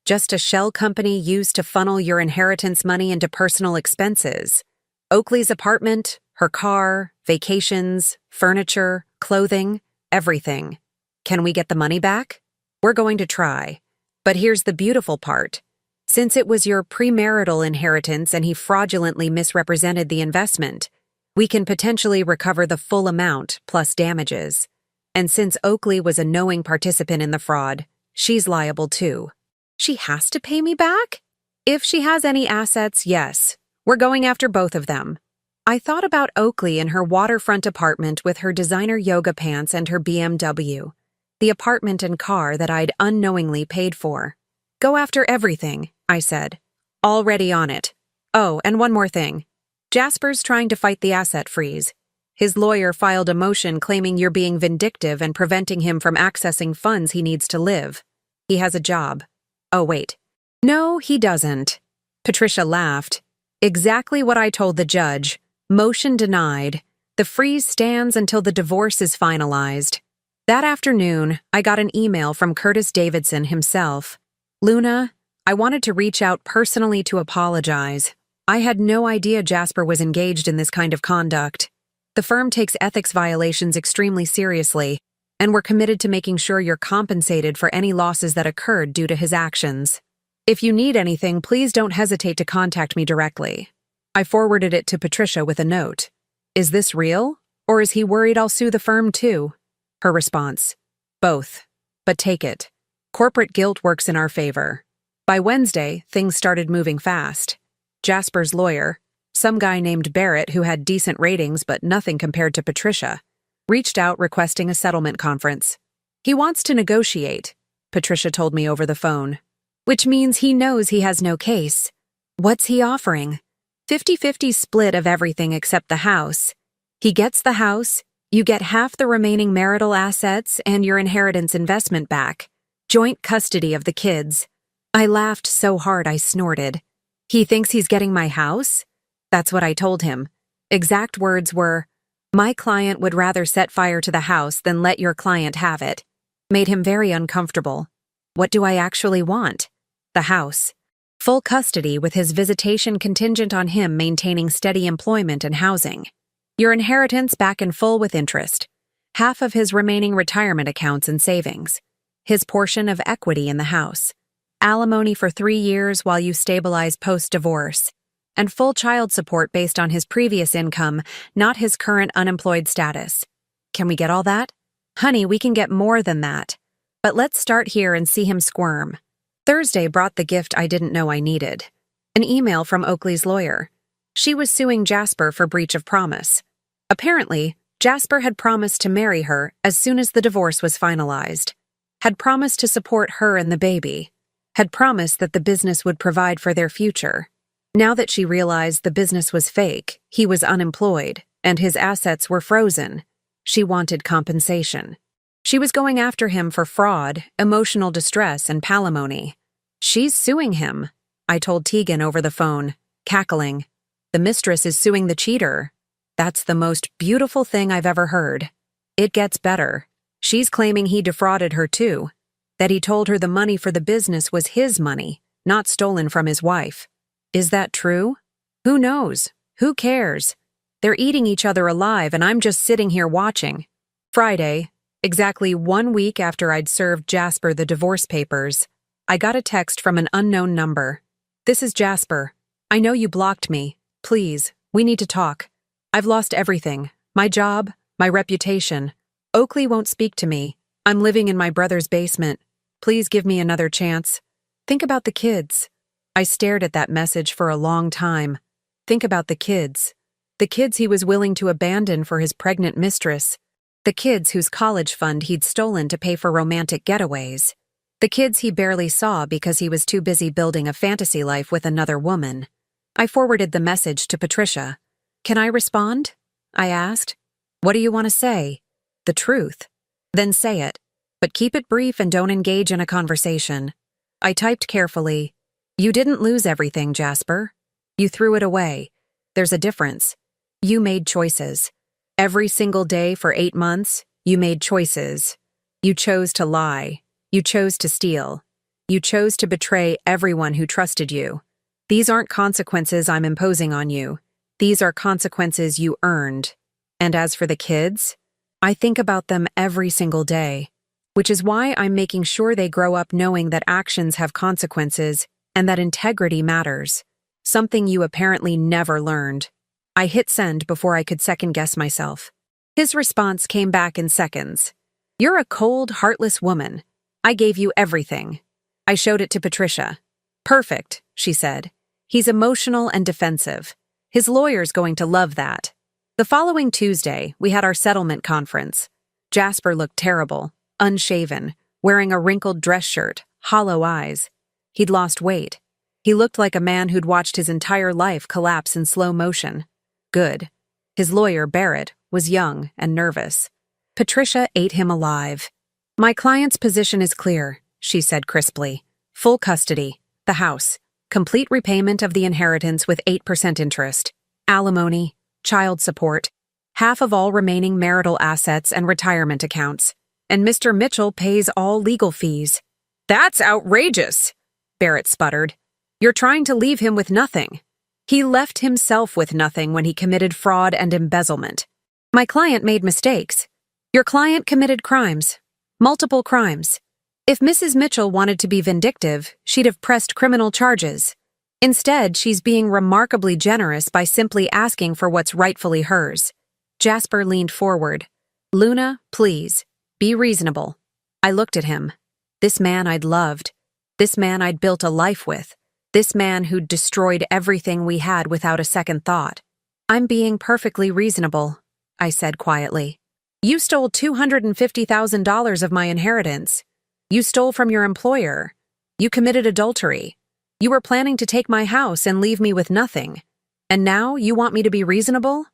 Just a shell company used to funnel your inheritance money into personal expenses. Oakley's apartment, her car, vacations, furniture, clothing, everything. Can we get the money back? We're going to try. But here's the beautiful part. Since it was your premarital inheritance and he fraudulently misrepresented the investment, we can potentially recover the full amount plus damages. And since Oakley was a knowing participant in the fraud, she's liable too. She has to pay me back? If she has any assets, yes. We're going after both of them. I thought about Oakley in her waterfront apartment with her designer yoga pants and her BMW. The apartment and car that I'd unknowingly paid for. Go after everything, I said. Already on it. Oh, and one more thing. Jasper's trying to fight the asset freeze. His lawyer filed a motion claiming you're being vindictive and preventing him from accessing funds he needs to live. He has a job. Oh, wait. No, he doesn't. Patricia laughed. Exactly what I told the judge. Motion denied. The freeze stands until the divorce is finalized. That afternoon, I got an email from Curtis Davidson himself. Luna, I wanted to reach out personally to apologize. I had no idea Jasper was engaged in this kind of conduct. The firm takes ethics violations extremely seriously, and we're committed to making sure you're compensated for any losses that occurred due to his actions. If you need anything, please don't hesitate to contact me directly. I forwarded it to Patricia with a note. Is this real? Or is he worried I'll sue the firm too? Her response. Both. But take it. Corporate guilt works in our favor. By Wednesday, things started moving fast. Jasper's lawyer, some guy named Barrett who had decent ratings but nothing compared to Patricia, reached out requesting a settlement conference. He wants to negotiate, Patricia told me over the phone. Which means he knows he has no case. What's he offering? 50-50 split of everything except the house. He gets the house, you get half the remaining marital assets and your inheritance investment back. Joint custody of the kids. I laughed so hard I snorted. He thinks he's getting my house? That's what I told him. Exact words were, my client would rather set fire to the house than let your client have it. Made him very uncomfortable. What do I actually want? The house. Full custody with his visitation contingent on him maintaining steady employment and housing. Your inheritance back in full with interest. Half of his remaining retirement accounts and savings. His portion of equity in the house. Alimony for 3 years while you stabilize post-divorce. And full child support based on his previous income, not his current unemployed status. Can we get all that? Honey, we can get more than that. But let's start here and see him squirm. Thursday brought the gift I didn't know I needed. An email from Oakley's lawyer. She was suing Jasper for breach of promise. Apparently, Jasper had promised to marry her as soon as the divorce was finalized, had promised to support her and the baby, had promised that the business would provide for their future. Now that she realized the business was fake, he was unemployed, and his assets were frozen, she wanted compensation. She was going after him for fraud, emotional distress, and palimony. She's suing him, I told Tegan over the phone, cackling. The mistress is suing the cheater. That's the most beautiful thing I've ever heard. It gets better. She's claiming he defrauded her too, that he told her the money for the business was his money, not stolen from his wife. Is that true? Who knows? Who cares? They're eating each other alive and I'm just sitting here watching. Friday, exactly 1 week after I'd served Jasper the divorce papers, I got a text from an unknown number. This is Jasper. I know you blocked me. Please, we need to talk. I've lost everything. My job, my reputation. Oakley won't speak to me. I'm living in my brother's basement. Please give me another chance. Think about the kids. I stared at that message for a long time. Think about the kids. The kids he was willing to abandon for his pregnant mistress. The kids whose college fund he'd stolen to pay for romantic getaways. The kids he barely saw because he was too busy building a fantasy life with another woman. I forwarded the message to Patricia. Can I respond? I asked. What do you want to say? The truth. Then say it, but keep it brief and don't engage in a conversation. I typed carefully. You didn't lose everything, Jasper. You threw it away. There's a difference. You made choices. Every single day for 8 months, you made choices. You chose to lie. You chose to steal. You chose to betray everyone who trusted you. These aren't consequences I'm imposing on you. These are consequences you earned. And as for the kids, I think about them every single day, which is why I'm making sure they grow up knowing that actions have consequences and that integrity matters, something you apparently never learned. I hit send before I could second-guess myself. His response came back in seconds. You're a cold, heartless woman. I gave you everything. I showed it to Patricia. Perfect, she said. He's emotional and defensive. His lawyer's going to love that. The following Tuesday, we had our settlement conference. Jasper looked terrible, unshaven, wearing a wrinkled dress shirt, hollow eyes. He'd lost weight. He looked like a man who'd watched his entire life collapse in slow motion. Good. His lawyer, Barrett, was young and nervous. Patricia ate him alive. My client's position is clear, she said crisply. Full custody, the house, complete repayment of the inheritance with 8% interest, alimony, child support, half of all remaining marital assets and retirement accounts, and Mr. Mitchell pays all legal fees. That's outrageous, Barrett sputtered. You're trying to leave him with nothing. He left himself with nothing when he committed fraud and embezzlement. My client made mistakes. Your client committed crimes. Multiple crimes. If Mrs. Mitchell wanted to be vindictive, she'd have pressed criminal charges. Instead, she's being remarkably generous by simply asking for what's rightfully hers. Jasper leaned forward. Luna, please, be reasonable. I looked at him. This man I'd loved. This man I'd built a life with. This man who'd destroyed everything we had without a second thought. I'm being perfectly reasonable, I said quietly. You stole $250,000 of my inheritance. You stole from your employer. You committed adultery. You were planning to take my house and leave me with nothing. And now you want me to be reasonable?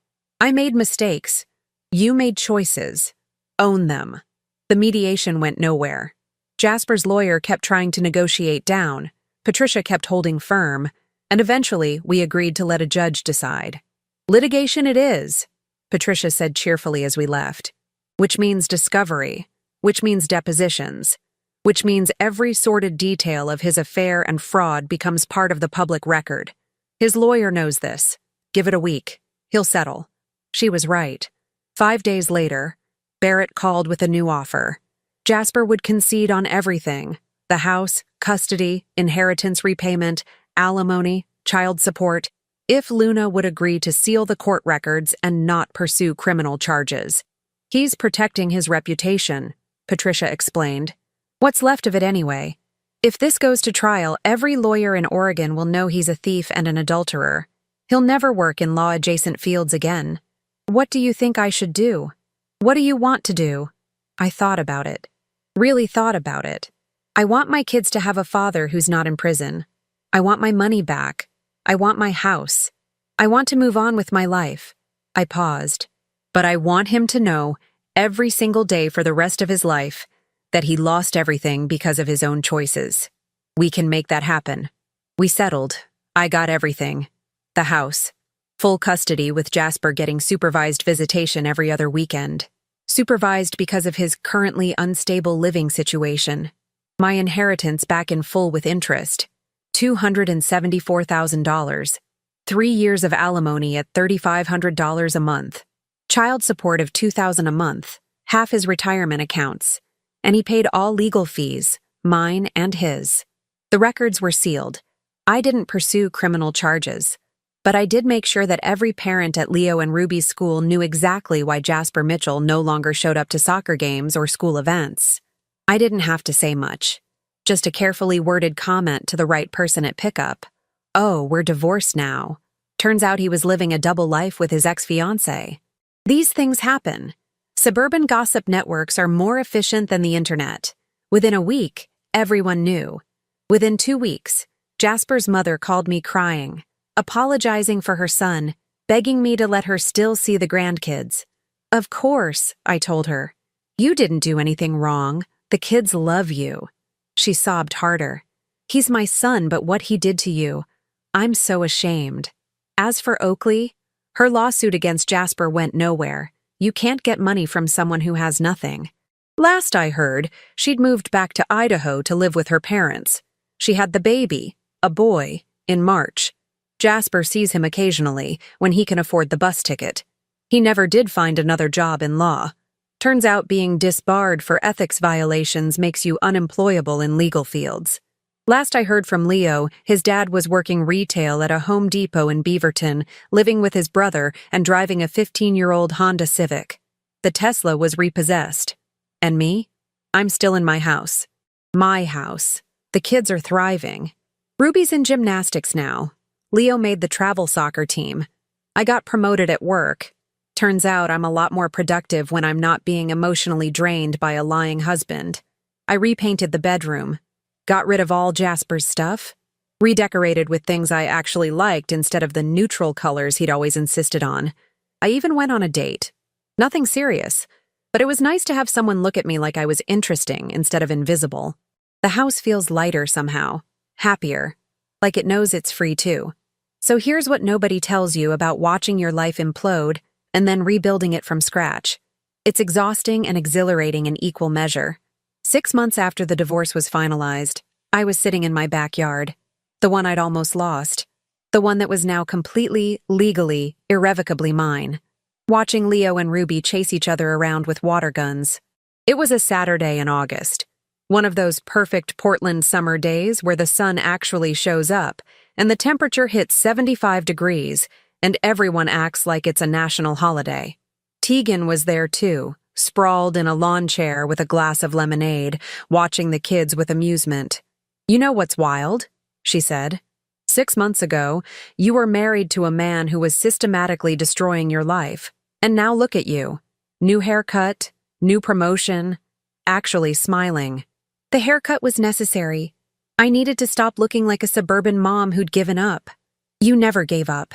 I made mistakes. You made choices. Own them. The mediation went nowhere. Jasper's lawyer kept trying to negotiate down. Patricia kept holding firm, and eventually we agreed to let a judge decide. Litigation it is, Patricia said cheerfully as we left. Which means discovery, which means depositions, which means every sordid detail of his affair and fraud becomes part of the public record. His lawyer knows this. Give it a week. He'll settle. She was right. 5 days later, Barrett called with a new offer. Jasper would concede on everything: the house, custody, inheritance repayment, alimony, child support, if Luna would agree to seal the court records and not pursue criminal charges. He's protecting his reputation, Patricia explained. What's left of it anyway? If this goes to trial, every lawyer in Oregon will know he's a thief and an adulterer. He'll never work in law-adjacent fields again. What do you think I should do? What do you want to do? I thought about it. Really thought about it. I want my kids to have a father who's not in prison. I want my money back. I want my house. I want to move on with my life. I paused. But I want him to know, every single day for the rest of his life, that he lost everything because of his own choices. We can make that happen. We settled. I got everything. The house. Full custody with Jasper getting supervised visitation every other weekend. Supervised because of his currently unstable living situation. My inheritance back in full with interest. $274,000. 3 years of alimony at $3,500 a month. Child support of $2,000 a month. Half his retirement accounts. And he paid all legal fees, mine and his. The records were sealed. I didn't pursue criminal charges. But I did make sure that every parent at Leo and Ruby's school knew exactly why Jasper Mitchell no longer showed up to soccer games or school events. I didn't have to say much. Just a carefully worded comment to the right person at pickup. Oh, we're divorced now. Turns out he was living a double life with his ex-fiancée. These things happen. Suburban gossip networks are more efficient than the internet. Within a week, everyone knew. Within 2 weeks, Jasper's mother called me crying, apologizing for her son, begging me to let her still see the grandkids. Of course, I told her. You didn't do anything wrong. The kids love you. She sobbed harder. He's my son, but what he did to you, I'm so ashamed. As for Oakley, her lawsuit against Jasper went nowhere. You can't get money from someone who has nothing. Last I heard, she'd moved back to Idaho to live with her parents. She had the baby, a boy, in March. Jasper sees him occasionally, when he can afford the bus ticket. He never did find another job in law. Turns out being disbarred for ethics violations makes you unemployable in legal fields. Last I heard from Leo, his dad was working retail at a Home Depot in Beaverton, living with his brother and driving a 15-year-old Honda Civic. The Tesla was repossessed. And me? I'm still in my house. My house. The kids are thriving. Ruby's in gymnastics now. Leo made the travel soccer team. I got promoted at work. Turns out I'm a lot more productive when I'm not being emotionally drained by a lying husband. I repainted the bedroom. Got rid of all Jasper's stuff. Redecorated with things I actually liked instead of the neutral colors he'd always insisted on. I even went on a date. Nothing serious, but it was nice to have someone look at me like I was interesting instead of invisible. The house feels lighter somehow. Happier. Like it knows it's free too. So here's what nobody tells you about watching your life implode and then rebuilding it from scratch. It's exhausting and exhilarating in equal measure. 6 months after the divorce was finalized, I was sitting in my backyard. The one I'd almost lost. The one that was now completely, legally, irrevocably mine. Watching Leo and Ruby chase each other around with water guns. It was a Saturday in August. One of those perfect Portland summer days where the sun actually shows up and the temperature hits 75 degrees and everyone acts like it's a national holiday. Tegan was there too, sprawled in a lawn chair with a glass of lemonade, watching the kids with amusement. You know what's wild? She said. 6 months ago, you were married to a man who was systematically destroying your life. And now look at you. New haircut, new promotion, actually smiling. The haircut was necessary. I needed to stop looking like a suburban mom who'd given up. You never gave up.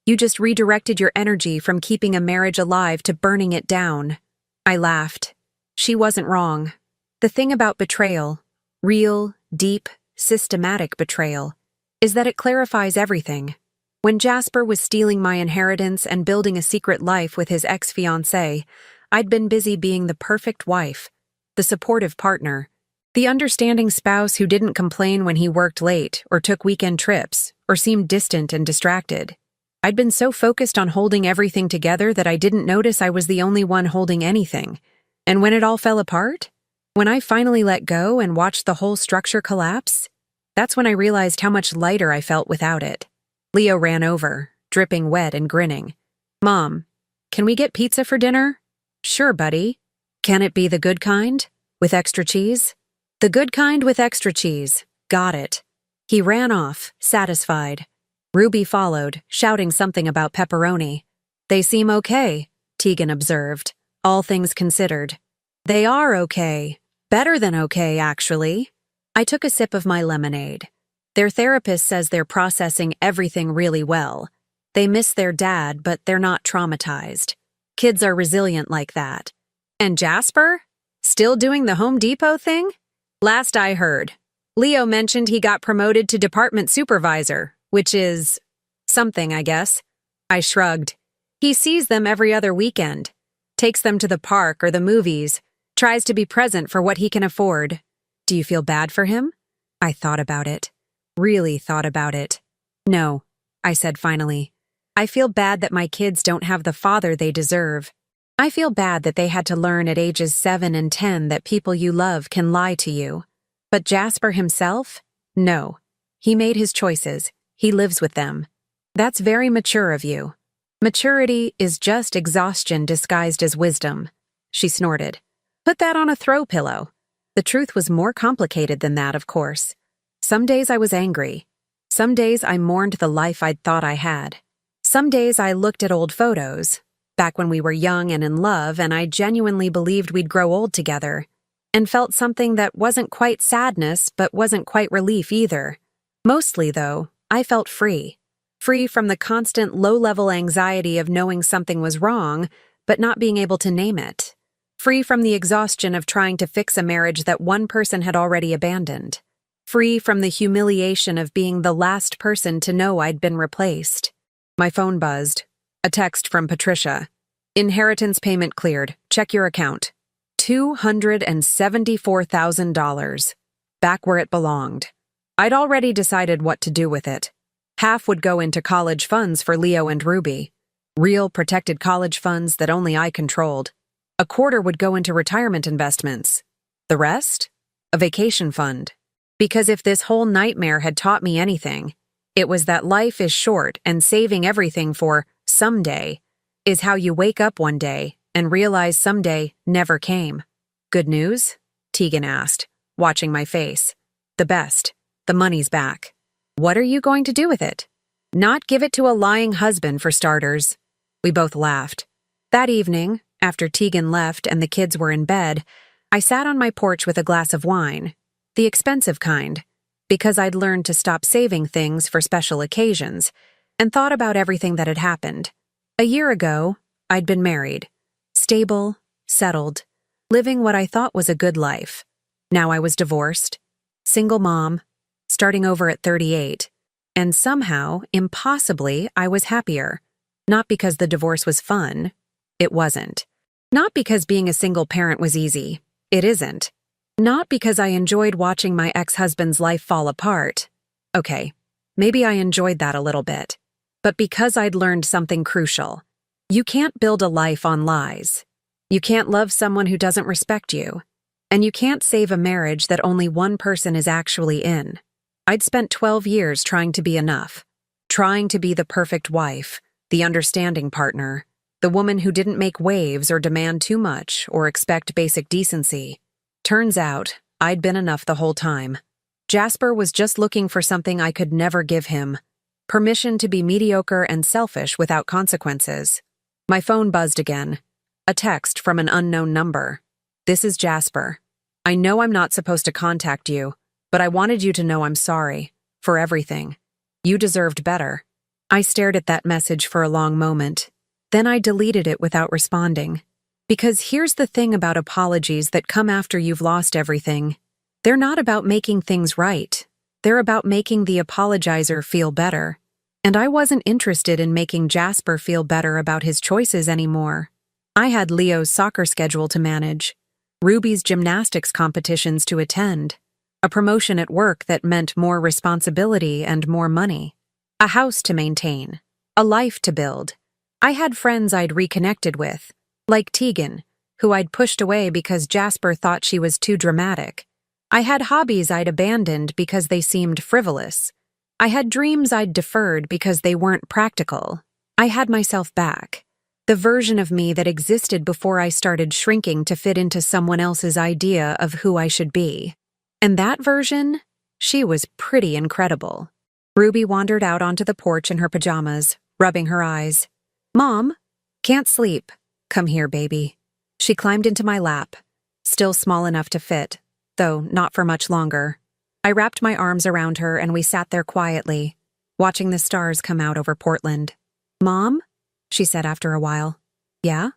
You just redirected your energy from keeping a marriage alive to burning it down. I laughed. She wasn't wrong. The thing about betrayal, real, deep, systematic betrayal, is that it clarifies everything. When Jasper was stealing my inheritance and building a secret life with his ex-fiancée, I'd been busy being the perfect wife, the supportive partner, the understanding spouse who didn't complain when he worked late or took weekend trips or seemed distant and distracted. I'd been so focused on holding everything together that I didn't notice I was the only one holding anything. And when it all fell apart, when I finally let go and watched the whole structure collapse, that's when I realized how much lighter I felt without it. Leo ran over, dripping wet and grinning. Mom, can we get pizza for dinner? Sure, buddy. Can it be the good kind? With extra cheese? The good kind with extra cheese, Got it. He ran off, satisfied. Ruby followed, shouting something about pepperoni. They seem okay, Tegan observed, all things considered. They are okay. Better than okay, actually. I took a sip of my lemonade. Their therapist says they're processing everything really well. They miss their dad, but they're not traumatized. Kids are resilient like that. And Jasper? Still doing the Home Depot thing? Last I heard, Leo mentioned he got promoted to department supervisor, which is something, I guess. I shrugged. He sees them every other weekend, takes them to the park or the movies, tries to be present for what he can afford. Do you feel bad for him? I thought about it. Really thought about it. No, I said finally. I feel bad that my kids don't have the father they deserve. I feel bad that they had to learn at ages 7 and 10 that people you love can lie to you. But Jasper himself? No. He made his choices. He lives with them. That's very mature of you. Maturity is just exhaustion disguised as wisdom. She snorted. Put that on a throw pillow. The truth was more complicated than that, of course. Some days I was angry. Some days I mourned the life I'd thought I had. Some days I looked at old photos, back when we were young and in love, and I genuinely believed we'd grow old together, and felt something that wasn't quite sadness but wasn't quite relief either. Mostly, though, I felt free. Free from the constant low-level anxiety of knowing something was wrong, but not being able to name it. Free from the exhaustion of trying to fix a marriage that one person had already abandoned. Free from the humiliation of being the last person to know I'd been replaced. My phone buzzed. A text from Patricia. Inheritance payment cleared. Check your account. $274,000. Back where it belonged. I'd already decided what to do with it. Half would go into college funds for Leo and Ruby. Real protected college funds that only I controlled. A quarter would go into retirement investments. The rest? A vacation fund. Because if this whole nightmare had taught me anything, it was that life is short and saving everything for someday is how you wake up one day and realize someday never came. Good news? Tegan asked, watching my face. The best. The money's back. What are you going to do with it? Not give it to a lying husband, for starters. We both laughed. That evening, after Tegan left and the kids were in bed, I sat on my porch with a glass of wine, the expensive kind, because I'd learned to stop saving things for special occasions, and thought about everything that had happened. A year ago, I'd been married, stable, settled, living what I thought was a good life. Now I was divorced, single mom, starting over at 38, and somehow, impossibly, I was happier. Not because the divorce was fun. It wasn't. Not because being a single parent was easy. It isn't. Not because I enjoyed watching my ex-husband's life fall apart. Okay, maybe I enjoyed that a little bit. But because I'd learned something crucial. You can't build a life on lies. You can't love someone who doesn't respect you. And you can't save a marriage that only one person is actually in. I'd spent 12 years trying to be enough. Trying to be the perfect wife, the understanding partner, the woman who didn't make waves or demand too much or expect basic decency. Turns out, I'd been enough the whole time. Jasper was just looking for something I could never give him. Permission to be mediocre and selfish without consequences. My phone buzzed again. A text from an unknown number. This is Jasper. I know I'm not supposed to contact you, but I wanted you to know I'm sorry. For everything. You deserved better. I stared at that message for a long moment. Then I deleted it without responding. Because here's the thing about apologies that come after you've lost everything. They're not about making things right. They're about making the apologizer feel better. And I wasn't interested in making Jasper feel better about his choices anymore. I had Leo's soccer schedule to manage, Ruby's gymnastics competitions to attend, a promotion at work that meant more responsibility and more money, a house to maintain, a life to build. I had friends I'd reconnected with, like Tegan, who I'd pushed away because Jasper thought she was too dramatic. I had hobbies I'd abandoned because they seemed frivolous. I had dreams I'd deferred because they weren't practical. I had myself back. The version of me that existed before I started shrinking to fit into someone else's idea of who I should be. And that version, She was pretty incredible. Ruby wandered out onto the porch in her pajamas, rubbing her eyes. "Mom, can't sleep. Come here, baby." She climbed into my lap, still small enough to fit, though not for much longer. I wrapped my arms around her and we sat there quietly, watching the stars come out over Portland. "Mom?" she said after a while. "Yeah?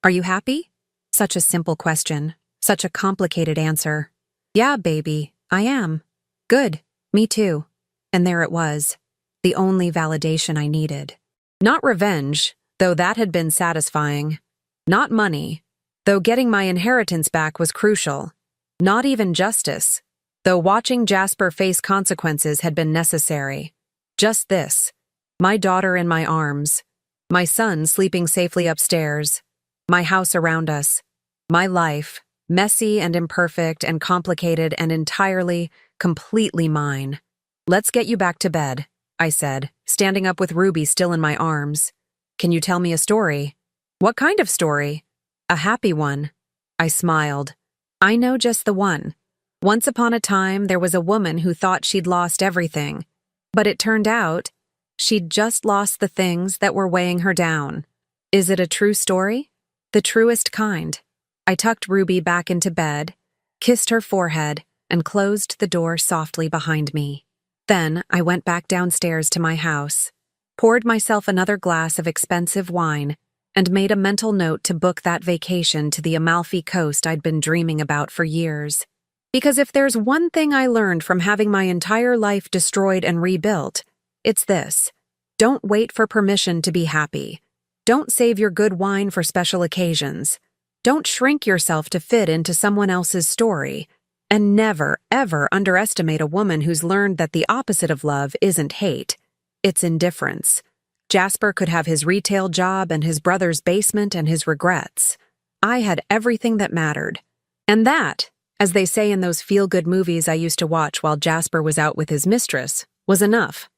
Are you happy?" Such a simple question, such a complicated answer. "Yeah, baby, I am." "Good, me too." And there it was, the only validation I needed. Not revenge, though that had been satisfying. Not money, though getting my inheritance back was crucial. Not even justice, though watching Jasper face consequences had been necessary. Just this, my daughter in my arms, my son sleeping safely upstairs, my house around us, my life, messy and imperfect and complicated and entirely, completely mine. "Let's get you back to bed," I said, standing up with Ruby still in my arms. "Can you tell me a story?" "What kind of story?" "A happy one." I smiled. "I know just the one. Once upon a time, there was a woman who thought she'd lost everything. But it turned out, she'd just lost the things that were weighing her down." Is it a true story? The truest kind. I tucked Ruby back into bed, kissed her forehead, and closed the door softly behind me. Then I went back downstairs to my house, poured myself another glass of expensive wine, and made a mental note to book that vacation to the Amalfi Coast I'd been dreaming about for years. Because if there's one thing I learned from having my entire life destroyed and rebuilt, it's this: don't wait for permission to be happy. Don't save your good wine for special occasions. Don't shrink yourself to fit into someone else's story. And never, ever underestimate a woman who's learned that the opposite of love isn't hate, it's indifference. Jasper could have his retail job and his brother's basement and his regrets. I had everything that mattered. And that, as they say in those feel-good movies I used to watch while Jasper was out with his mistress, was enough.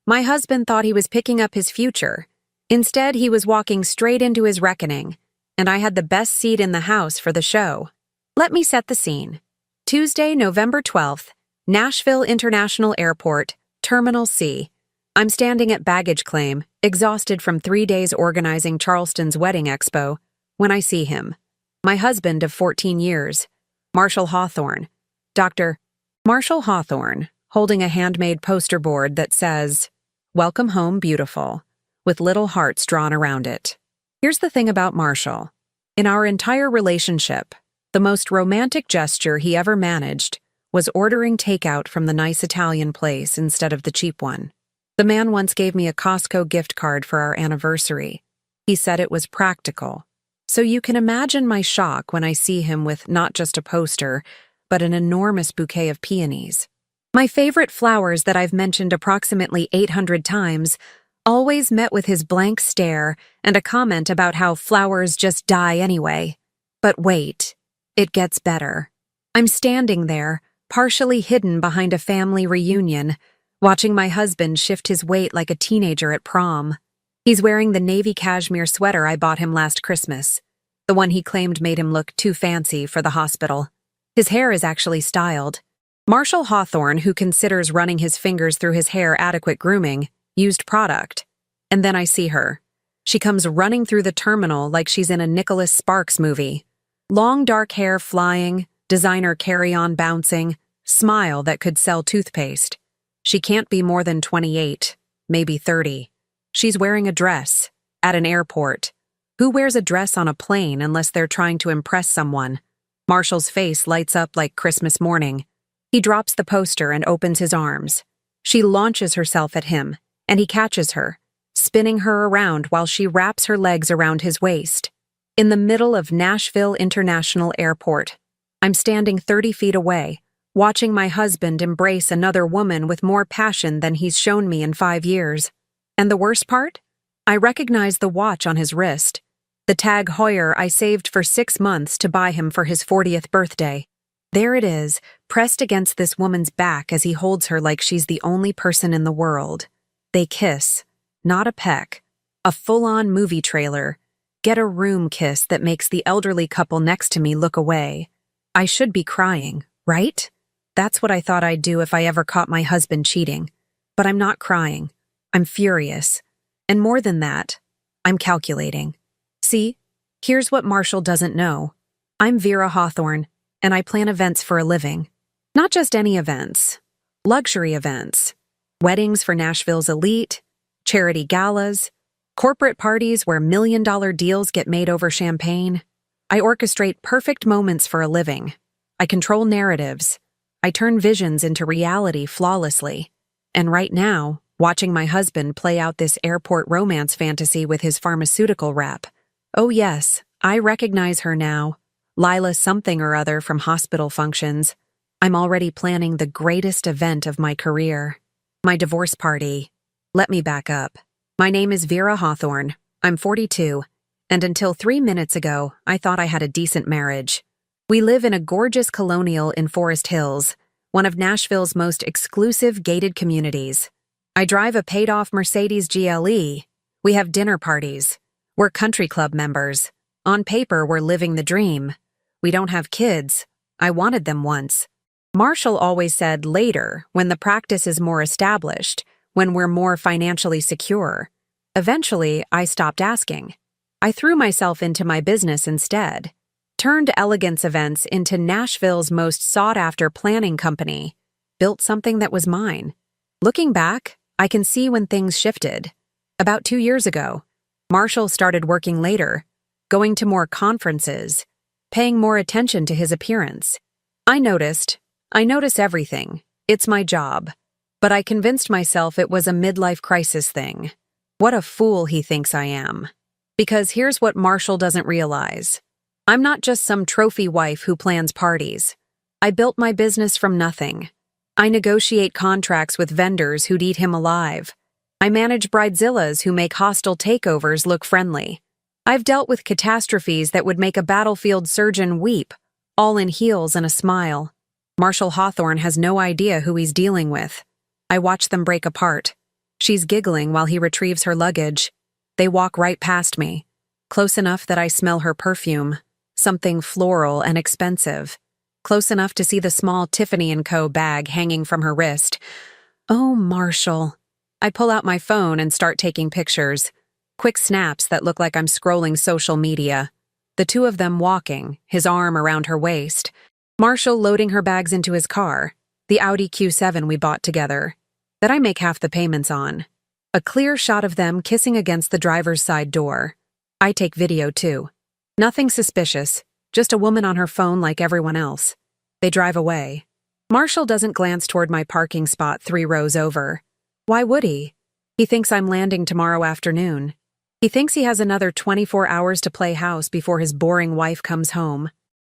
My husband thought he was picking up his future. Instead, he was walking straight into his reckoning, and I had the best seat in the house for the show. Let me set the scene. Tuesday, November 12th, Nashville International Airport, Terminal C. I'm standing at baggage claim, exhausted from 3 days organizing Charleston's wedding expo, when I see him. My husband of 14 years, Marshall Hawthorne. Dr. Marshall Hawthorne, holding a handmade poster board that says, "Welcome home, beautiful," with little hearts drawn around it. Here's the thing about Marshall. In our entire relationship, the most romantic gesture he ever managed was ordering takeout from the nice Italian place instead of the cheap one. The man once gave me a Costco gift card for our anniversary. He said it was practical. So you can imagine my shock when I see him with not just a poster, but an enormous bouquet of peonies. My favorite flowers that I've mentioned approximately 800 times always met with his blank stare and a comment about how flowers just die anyway. But wait. It gets better. I'm standing there, partially hidden behind a family reunion, watching my husband shift his weight like a teenager at prom. He's wearing the navy cashmere sweater I bought him last Christmas, the one he claimed made him look too fancy for the hospital. His hair is actually styled. Marshall Hawthorne, who considers running his fingers through his hair adequate grooming, used product. And then I see her. She comes running through the terminal like she's in a Nicholas Sparks movie. Long dark hair flying, designer carry-on bouncing, smile that could sell toothpaste. She can't be more than 28, maybe 30. She's wearing a dress, at an airport. Who wears a dress on a plane unless they're trying to impress someone? Marshall's face lights up like Christmas morning. He drops the poster and opens his arms. She launches herself at him, and he catches her, spinning her around while she wraps her legs around his waist. In the middle of Nashville International Airport, I'm standing 30 feet away, watching my husband embrace another woman with more passion than he's shown me in 5 years. And the worst part? I recognize the watch on his wrist, the Tag Heuer I saved for 6 months to buy him for his 40th birthday. There it is, pressed against this woman's back as he holds her like she's the only person in the world. They kiss, not a peck, a full-on movie trailer. Get a room kiss that makes the elderly couple next to me look away. I should be crying, right? That's what I thought I'd do if I ever caught my husband cheating. But I'm not crying. I'm furious. And more than that, I'm calculating. See, here's what Marshall doesn't know. I'm Vera Hawthorne, and I plan events for a living. Not just any events. Luxury events. Weddings for Nashville's elite, charity galas, corporate parties where million-dollar deals get made over champagne. I orchestrate perfect moments for a living. I control narratives. I turn visions into reality flawlessly. And right now, watching my husband play out this airport romance fantasy with his pharmaceutical rep. Oh yes, I recognize her now. Lila something or other from hospital functions. I'm already planning the greatest event of my career. My divorce party. Let me back up. My name is Vera Hawthorne. I'm 42, and until 3 minutes ago, I thought I had a decent marriage. We live in a gorgeous colonial in Forest Hills, one of Nashville's most exclusive gated communities. I drive a paid-off Mercedes GLE. We have dinner parties. We're country club members. On paper, we're living the dream. We don't have kids. I wanted them once. Marshall always said later, when the practice is more established, when we're more financially secure. Eventually, I stopped asking. I threw myself into my business instead. Turned Elegance Events into Nashville's most sought-after planning company. Built something that was mine. Looking back, I can see when things shifted. About 2 years ago, Marshall started working later, going to more conferences, paying more attention to his appearance. I notice everything. It's my job. But I convinced myself it was a midlife crisis thing. What a fool he thinks I am. Because here's what Marshall doesn't realize. I'm not just some trophy wife who plans parties. I built my business from nothing. I negotiate contracts with vendors who'd eat him alive. I manage bridezillas who make hostile takeovers look friendly. I've dealt with catastrophes that would make a battlefield surgeon weep, all in heels and a smile. Marshall Hawthorne has no idea who he's dealing with. I watch them break apart. She's giggling while he retrieves her luggage. They walk right past me, close enough that I smell her perfume, something floral and expensive, close enough to see the small Tiffany & Co. bag hanging from her wrist. Oh, Marshall. I pull out my phone and start taking pictures, quick snaps that look like I'm scrolling social media. The two of them walking, his arm around her waist. Marshall loading her bags into his car, the Audi Q7 we bought together, that I make half the payments on. A clear shot of them kissing against the driver's side door. I take video too. Nothing suspicious, just a woman on her phone like everyone else. They drive away. Marshall doesn't glance toward my parking spot 3 rows over. Why would he? He thinks I'm landing tomorrow afternoon. He thinks he has another 24 hours to play house before his boring wife comes home.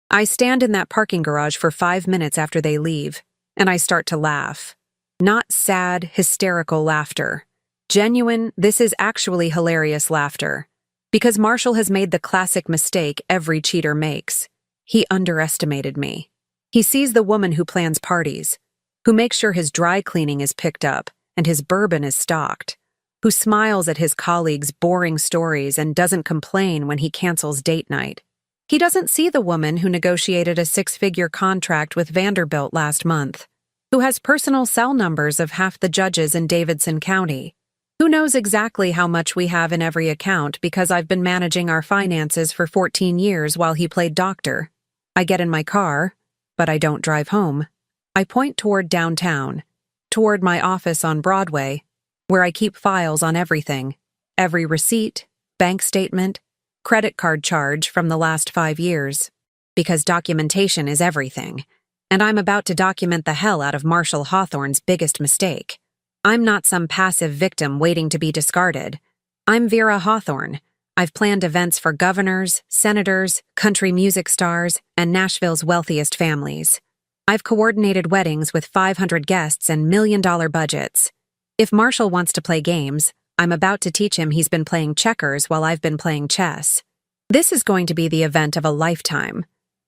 I stand in that parking garage for 5 minutes after they leave, and I start to laugh. Not sad, hysterical laughter. Genuine, this is actually hilarious laughter. Because Marshall has made the classic mistake every cheater makes. He underestimated me. He sees the woman who plans parties, who makes sure his dry cleaning is picked up and his bourbon is stocked, who smiles at his colleagues' boring stories and doesn't complain when he cancels date night. He doesn't see the woman who negotiated a 6-figure contract with Vanderbilt last month, who has personal cell numbers of half the judges in Davidson County, who knows exactly how much we have in every account because I've been managing our finances for 14 years while he played doctor. I get in my car, but I don't drive home. I point toward downtown, toward my office on Broadway, where I keep files on everything, every receipt, bank statement, credit card charge from the last 5 years, because documentation is everything. And I'm about to document the hell out of Marshall Hawthorne's biggest mistake. I'm not some passive victim waiting to be discarded. I'm Vera Hawthorne. I've planned events for governors, senators, country music stars, and Nashville's wealthiest families. I've coordinated weddings with 500 guests and million-dollar budgets. If Marshall wants to play games, I'm about to teach him he's been playing checkers while I've been playing chess. This is going to be the event of a lifetime.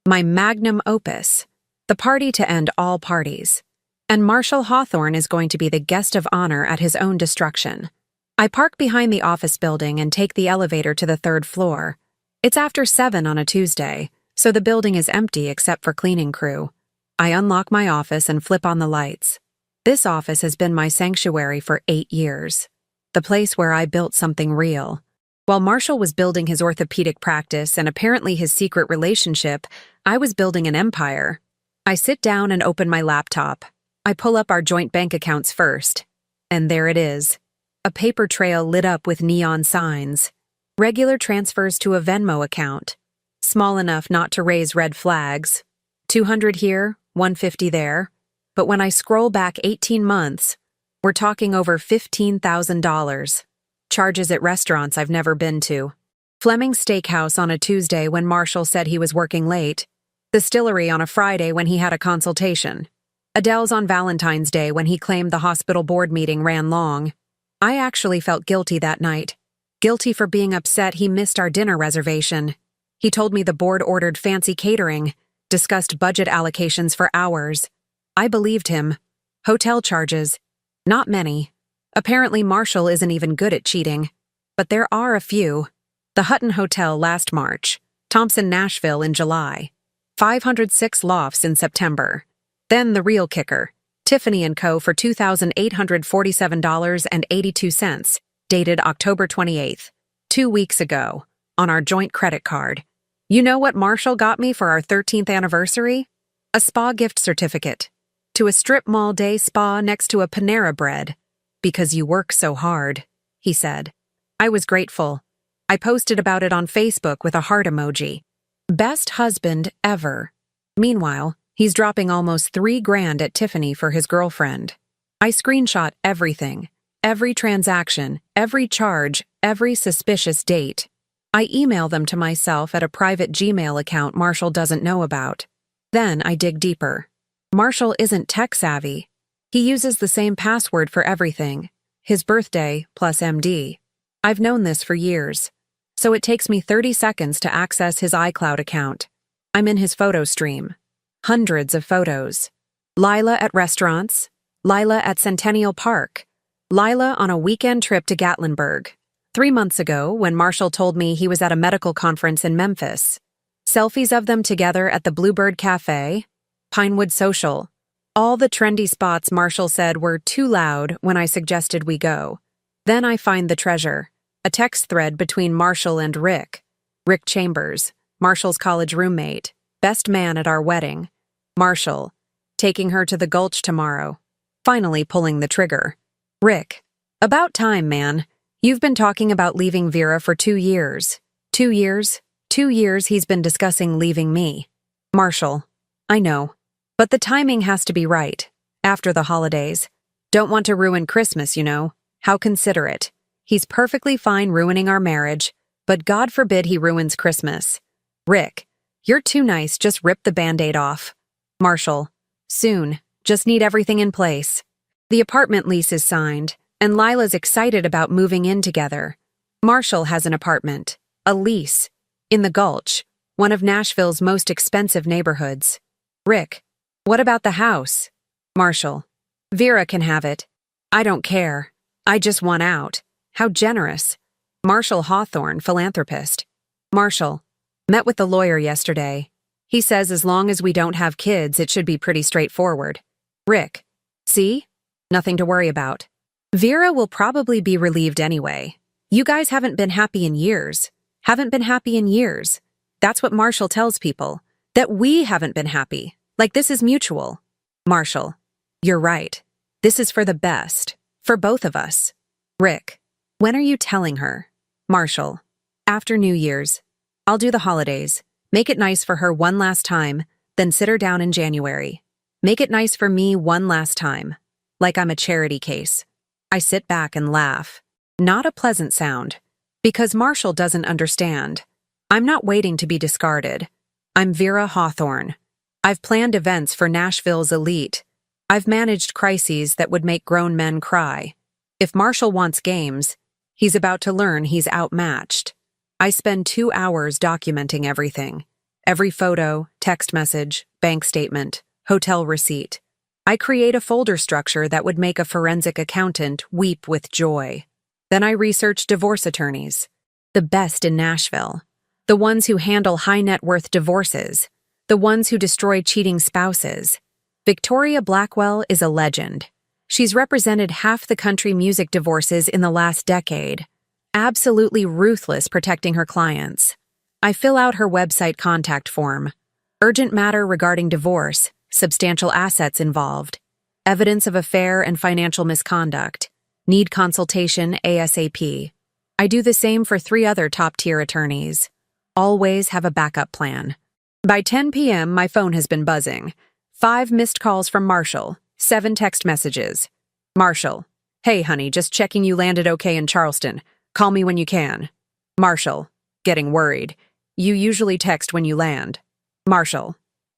My magnum opus. The party to end all parties. And Marshall Hawthorne is going to be the guest of honor at his own destruction. I park behind the office building and take the elevator to the 3rd floor. It's after 7 on a Tuesday, so the building is empty except for cleaning crew. I unlock my office and flip on the lights. This office has been my sanctuary for 8 years. The place where I built something real. While Marshall was building his orthopedic practice and apparently his secret relationship, I was building an empire. I sit down and open my laptop. I pull up our joint bank accounts first. And there it is. A paper trail lit up with neon signs. Regular transfers to a Venmo account. Small enough not to raise red flags. 200 here, 150 there. But when I scroll back 18 months, we're talking over $15,000. Charges at restaurants I've never been to. Fleming's Steakhouse on a Tuesday when Marshall said he was working late. The Distillery on a Friday when he had a consultation. Adele's on Valentine's Day when he claimed the hospital board meeting ran long. I actually felt guilty that night. Guilty for being upset he missed our dinner reservation. He told me the board ordered fancy catering, discussed budget allocations for hours. I believed him. Hotel charges. Not many. Apparently Marshall isn't even good at cheating. But there are a few. The Hutton Hotel last March. Thompson, Nashville in July. 506 lofts in September. Then the real kicker. Tiffany & Co. for $2,847.82, dated October 28th, 2 weeks ago, on our joint credit card. You know what Marshall got me for our 13th anniversary? A spa gift certificate. To a strip mall day spa next to a Panera Bread. Because you work so hard, he said. I was grateful. I posted about it on Facebook with a heart emoji. Best husband ever. Meanwhile, he's dropping almost $3,000 at Tiffany for his girlfriend. I screenshot everything. Every transaction, every charge, every suspicious date. I email them to myself at a private Gmail account Marshall doesn't know about. Then I dig deeper. Marshall isn't tech-savvy. He uses the same password for everything. His birthday plus MD. I've known this for years. So it takes me 30 seconds to access his iCloud account. I'm in his photo stream. Hundreds of photos. Lila at restaurants. Lila at Centennial Park. Lila on a weekend trip to Gatlinburg. 3 months ago, when Marshall told me he was at a medical conference in Memphis. Selfies of them together at the Bluebird Cafe. Pinewood Social. All the trendy spots Marshall said were too loud when I suggested we go. Then I find the treasure. A text thread between Marshall and Rick. Rick Chambers, Marshall's college roommate, best man at our wedding. Marshall, taking her to the Gulch tomorrow. Finally pulling the trigger. Rick, about time, man. You've been talking about leaving Vera for 2 years. 2 years? 2 years he's been discussing leaving me. Marshall, I know. But the timing has to be right. After the holidays. Don't want to ruin Christmas, you know. How considerate. He's perfectly fine ruining our marriage, but God forbid he ruins Christmas. Rick, you're too nice, just rip the Band-Aid off. Marshall, soon, just need everything in place. The apartment lease is signed, and Lila's excited about moving in together. Marshall has an apartment, a lease, in the Gulch, one of Nashville's most expensive neighborhoods. Rick, what about the house? Marshall, Vera can have it. I don't care. I just want out. How generous. Marshall Hawthorne, philanthropist. Marshall, met with the lawyer yesterday. He says as long as we don't have kids, it should be pretty straightforward. Rick, see? Nothing to worry about. Vera will probably be relieved anyway. You guys haven't been happy in years. Haven't been happy in years. That's what Marshall tells people. That we haven't been happy. Like this is mutual. Marshall, you're right. This is for the best. For both of us. Rick, when are you telling her? Marshall, after New Year's. I'll do the holidays. Make it nice for her one last time, then sit her down in January. Make it nice for me one last time. Like I'm a charity case. I sit back and laugh. Not a pleasant sound. Because Marshall doesn't understand. I'm not waiting to be discarded. I'm Vera Hawthorne. I've planned events for Nashville's elite. I've managed crises that would make grown men cry. If Marshall wants games, he's about to learn he's outmatched. I spend 2 hours documenting everything. Every photo, text message, bank statement, hotel receipt. I create a folder structure that would make a forensic accountant weep with joy. Then I research divorce attorneys. The best in Nashville. The ones who handle high net worth divorces. The ones who destroy cheating spouses. Victoria Blackwell is a legend. She's represented half the country music divorces in the last decade. Absolutely ruthless protecting her clients. I fill out her website contact form. Urgent matter regarding divorce, substantial assets involved. Evidence of affair and financial misconduct. Need consultation ASAP. I do the same for 3 other top-tier attorneys. Always have a backup plan. By 10 p.m., my phone has been buzzing. 5 missed calls from Marshall, 7 text messages. Marshall, hey honey, just checking you landed okay in Charleston. Call me when you can. Marshall, getting worried. You usually text when you land. Marshall,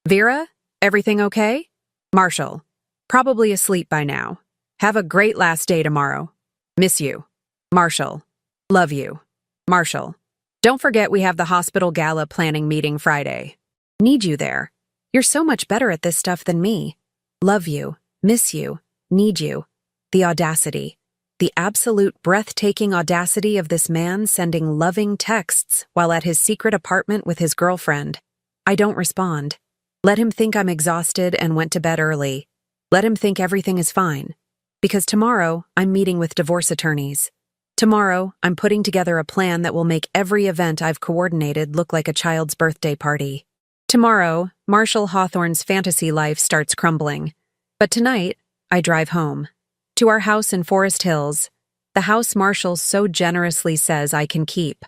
Vera, everything okay? Marshall, probably asleep by now. Have a great last day tomorrow. Miss you. Marshall, love you. Marshall, don't forget we have the hospital gala planning meeting Friday. Need you there. You're so much better at this stuff than me. Love you, miss you, need you. The audacity. The absolute breathtaking audacity of this man sending loving texts while at his secret apartment with his girlfriend. I don't respond. Let him think I'm exhausted and went to bed early. Let him think everything is fine. Because tomorrow, I'm meeting with divorce attorneys. Tomorrow, I'm putting together a plan that will make every event I've coordinated look like a child's birthday party. Tomorrow, Marshall Hawthorne's fantasy life starts crumbling. But tonight, I drive home. To our house in Forest Hills, the house Marshall so generously says I can keep.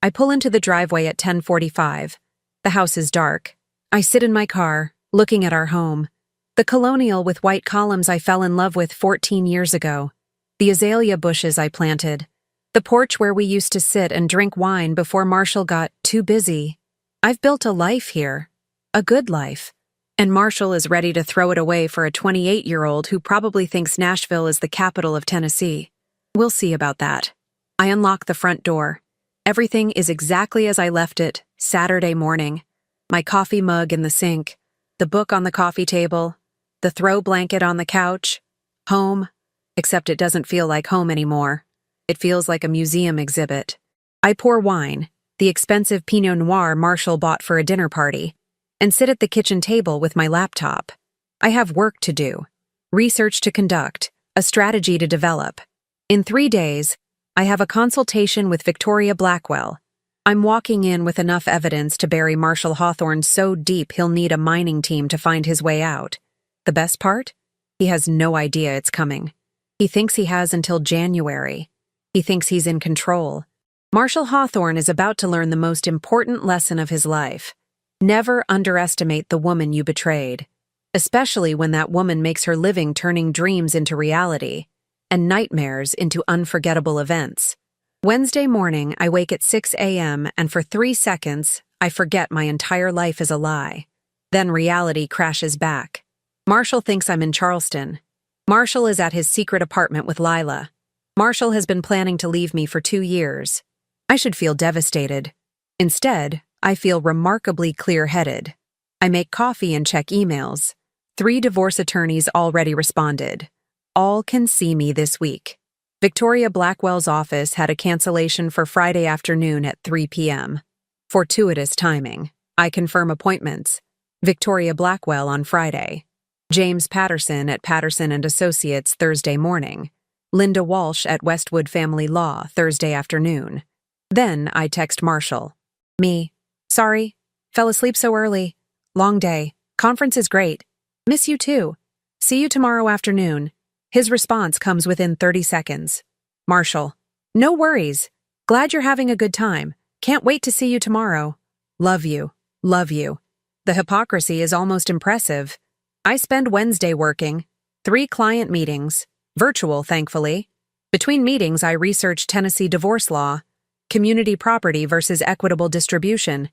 I pull into the driveway at 10:45. The house is dark. I sit in my car, looking at our home. The colonial with white columns I fell in love with 14 years ago. The azalea bushes I planted. The porch where we used to sit and drink wine before Marshall got too busy. I've built a life here. A good life. And Marshall is ready to throw it away for a 28-year-old who probably thinks Nashville is the capital of Tennessee. We'll see about that. I unlock the front door. Everything is exactly as I left it, Saturday morning. My coffee mug in the sink, the book on the coffee table, the throw blanket on the couch. Home, except it doesn't feel like home anymore. It feels like a museum exhibit. I pour wine, the expensive Pinot Noir Marshall bought for a dinner party, and sit at the kitchen table with my laptop. I have work to do, research to conduct, a strategy to develop. In 3 days, I have a consultation with Victoria Blackwell. I'm walking in with enough evidence to bury Marshall Hawthorne so deep he'll need a mining team to find his way out. The best part? He has no idea it's coming. He thinks he has until January. He thinks he's in control. Marshall Hawthorne is about to learn the most important lesson of his life. Never underestimate the woman you betrayed, especially when that woman makes her living turning dreams into reality and nightmares into unforgettable events. Wednesday morning, I wake at 6 a.m. and for 3 seconds, I forget my entire life is a lie. Then reality crashes back. Marshall thinks I'm in Charleston. Marshall is at his secret apartment with Lila. Marshall has been planning to leave me for 2 years. I should feel devastated. Instead, I feel remarkably clear-headed. I make coffee and check emails. 3 divorce attorneys already responded. All can see me this week. Victoria Blackwell's office had a cancellation for Friday afternoon at 3 p.m. Fortuitous timing. I confirm appointments. Victoria Blackwell on Friday. James Patterson at Patterson & Associates Thursday morning. Linda Walsh at Westwood Family Law Thursday afternoon. Then I text Marshall. Me. Sorry. Fell asleep so early. Long day. Conference is great. Miss you too. See you tomorrow afternoon. His response comes within 30 seconds. Marshall. No worries. Glad you're having a good time. Can't wait to see you tomorrow. Love you. Love you. The hypocrisy is almost impressive. I spend Wednesday working. 3 client meetings. Virtual, thankfully. Between meetings, I research Tennessee divorce law, community property versus equitable distribution,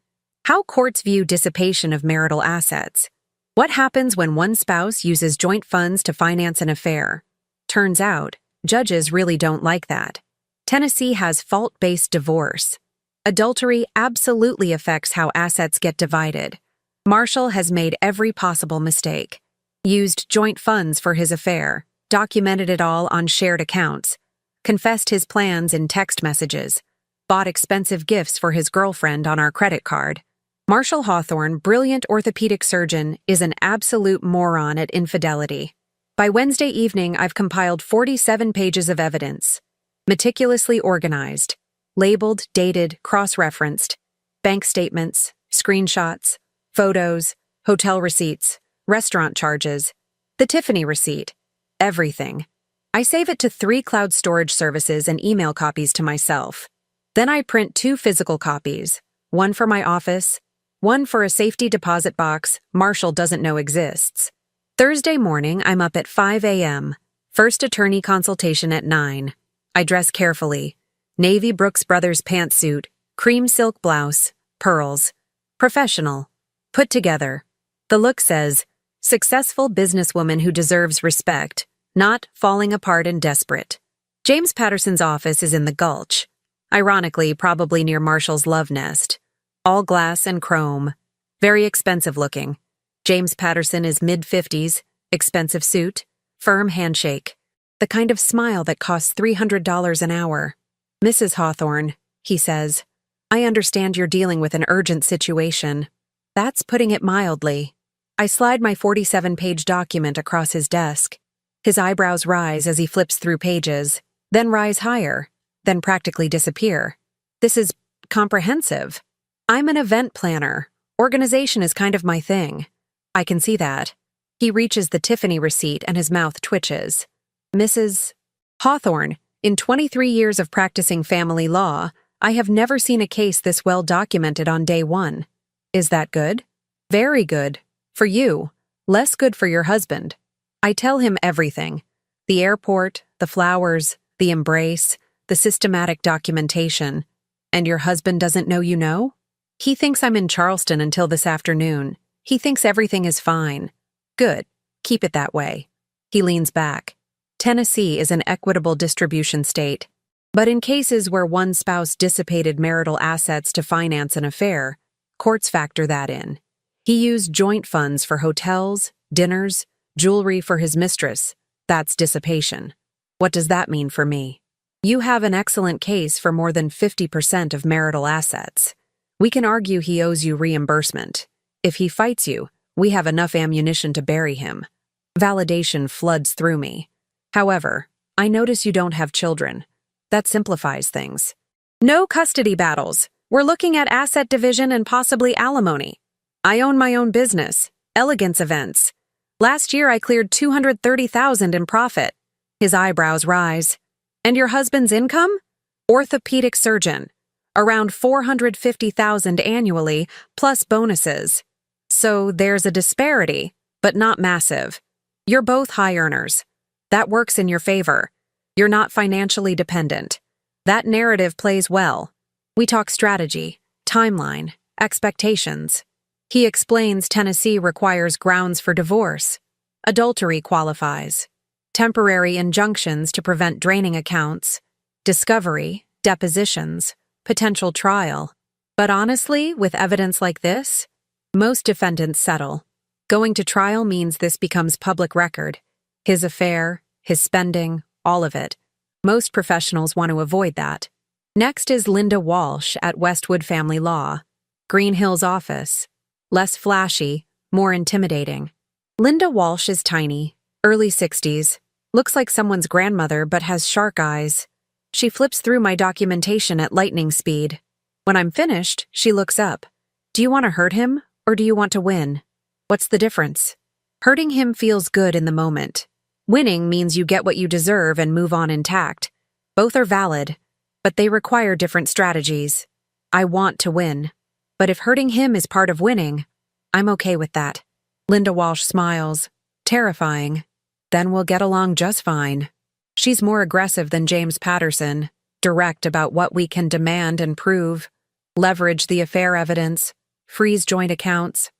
how courts view dissipation of marital assets, what happens when one spouse uses joint funds to finance an affair. Turns out, judges really don't like that. Tennessee has fault-based divorce. Adultery absolutely affects how assets get divided. Marshall has made every possible mistake. Used joint funds for his affair, documented it all on shared accounts, confessed his plans in text messages, bought expensive gifts for his girlfriend on our credit card. Marshall Hawthorne, brilliant orthopedic surgeon, is an absolute moron at infidelity. By Wednesday evening, I've compiled 47 pages of evidence, meticulously organized, labeled, dated, cross-referenced, bank statements, screenshots, photos, hotel receipts, restaurant charges, the Tiffany receipt, everything. I save it to 3 cloud storage services and email copies to myself. Then I print 2 physical copies, one for my office, one for a safety deposit box Marshall doesn't know exists. Thursday morning, I'm up at 5 a.m., first attorney consultation at 9. I dress carefully. Navy Brooks Brothers pantsuit, cream silk blouse, pearls. Professional. Put together. The look says, successful businesswoman who deserves respect, not falling apart and desperate. James Patterson's office is in the Gulch. Ironically, probably near Marshall's love nest. All glass and chrome. Very expensive looking. James Patterson is mid-50s, expensive suit, firm handshake. The kind of smile that costs $300 an hour. Mrs. Hawthorne, he says, I understand you're dealing with an urgent situation. That's putting it mildly. I slide my 47-page document across his desk. His eyebrows rise as he flips through pages, then rise higher, then practically disappear. This is comprehensive. I'm an event planner. Organization is kind of my thing. I can see that. He reaches the Tiffany receipt and his mouth twitches. Mrs. Hawthorne, in 23 years of practicing family law, I have never seen a case this well documented on day 1. Is that good? Very good. For you. Less good for your husband. I tell him everything. The airport, the flowers, the embrace, the systematic documentation. And your husband doesn't know you know? He thinks I'm in Charleston until this afternoon. He thinks everything is fine. Good. Keep it that way. He leans back. Tennessee is an equitable distribution state. But in cases where one spouse dissipated marital assets to finance an affair, courts factor that in. He used joint funds for hotels, dinners, jewelry for his mistress. That's dissipation. What does that mean for me? You have an excellent case for more than 50% of marital assets. We can argue he owes you reimbursement. If he fights you, we have enough ammunition to bury him. Validation floods through me. However, I notice you don't have children. That simplifies things. No custody battles. We're looking at asset division and possibly alimony. I own my own business, Elegance Events. Last year I cleared $230,000 in profit. His eyebrows rise. And your husband's income? Orthopedic surgeon. Around $450,000 annually, plus bonuses. So there's a disparity, but not massive. You're both high earners. That works in your favor. You're not financially dependent. That narrative plays well. We talk strategy, timeline, expectations. He explains Tennessee requires grounds for divorce. Adultery qualifies. Temporary injunctions to prevent draining accounts. Discovery, depositions, potential trial. But honestly, with evidence like this, most defendants settle. Going to trial means this becomes public record. His affair, his spending, all of it. Most professionals want to avoid that. Next is Linda Walsh at Westwood Family Law. Green Hills office. Less flashy, more intimidating. Linda Walsh is tiny, early 60s, looks like someone's grandmother but has shark eyes. She flips through my documentation at lightning speed. When I'm finished, she looks up. Do you want to hurt him, or do you want to win? What's the difference? Hurting him feels good in the moment. Winning means you get what you deserve and move on intact. Both are valid, but they require different strategies. I want to win. But if hurting him is part of winning, I'm okay with that. Linda Walsh smiles. Terrifying. Then we'll get along just fine. She's more aggressive than James Patterson, direct about what we can demand and prove, leverage the affair evidence, freeze joint accounts,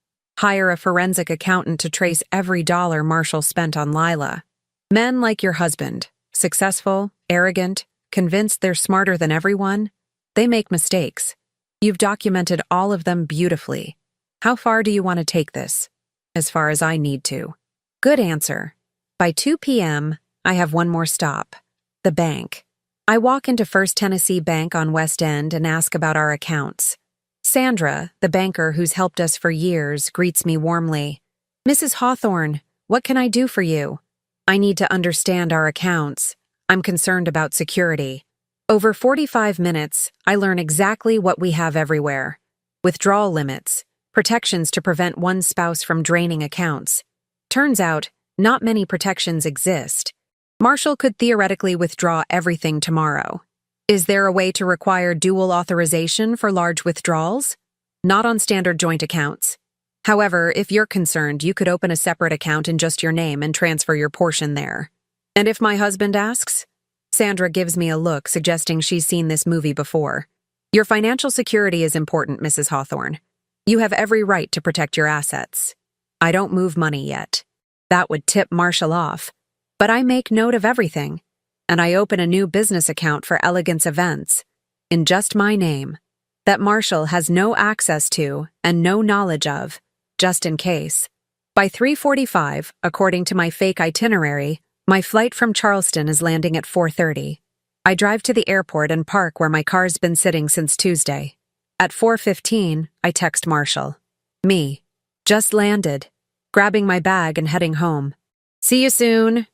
hire a forensic accountant to trace every dollar Marshall spent on Lila. Men like your husband, successful, arrogant, convinced they're smarter than everyone, they make mistakes. You've documented all of them beautifully. How far do you want to take this? As far as I need to. Good answer. By 2 p.m., I have one more stop. The bank. I walk into First Tennessee Bank on West End and ask about our accounts. Sandra, the banker who's helped us for years, greets me warmly. Mrs. Hawthorne, what can I do for you? I need to understand our accounts. I'm concerned about security. Over 45 minutes, I learn exactly what we have everywhere. Withdrawal limits, protections to prevent one spouse from draining accounts. Turns out, not many protections exist. Marshall could theoretically withdraw everything tomorrow. Is there a way to require dual authorization for large withdrawals? Not on standard joint accounts. However, if you're concerned, you could open a separate account in just your name and transfer your portion there. And if my husband asks? Sandra gives me a look, suggesting she's seen this movie before. Your financial security is important, Mrs. Hawthorne. You have every right to protect your assets. I don't move money yet. That would tip Marshall off. But I make note of everything. And I open a new business account for Elegance Events, in just my name, that Marshall has no access to and no knowledge of, just in case. By 3:45, according to my fake itinerary, my flight from Charleston is landing at 4:30. I drive to the airport and park where my car's been sitting since Tuesday. At 4:15, I text Marshall. Me. Just landed. Grabbing my bag and heading home. See you soon.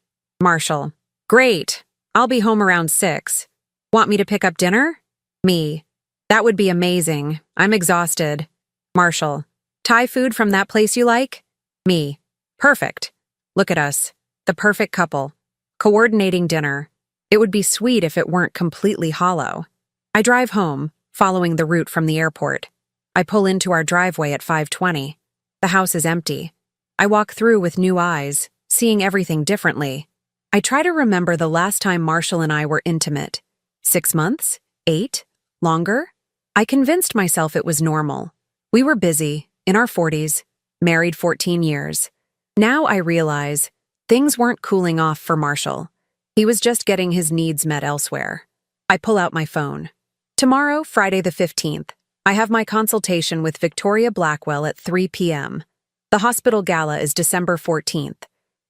Marshall. Great. I'll be home around 6. Want me to pick up dinner? Me. That would be amazing. I'm exhausted. Marshall. Thai food from that place you like? Me. Perfect. Look at us. The perfect couple. Coordinating dinner. It would be sweet if it weren't completely hollow. I drive home, following the route from the airport. I pull into our driveway at 5:20. The house is empty. I walk through with new eyes, seeing everything differently. I try to remember the last time Marshall and I were intimate. 6 months? 8? Longer? I convinced myself it was normal. We were busy, in our 40s, married 14 years. Now I realize things weren't cooling off for Marshall. He was just getting his needs met elsewhere. I pull out my phone. Tomorrow, Friday the 15th, I have my consultation with Victoria Blackwell at 3 p.m. The hospital gala is December 14th.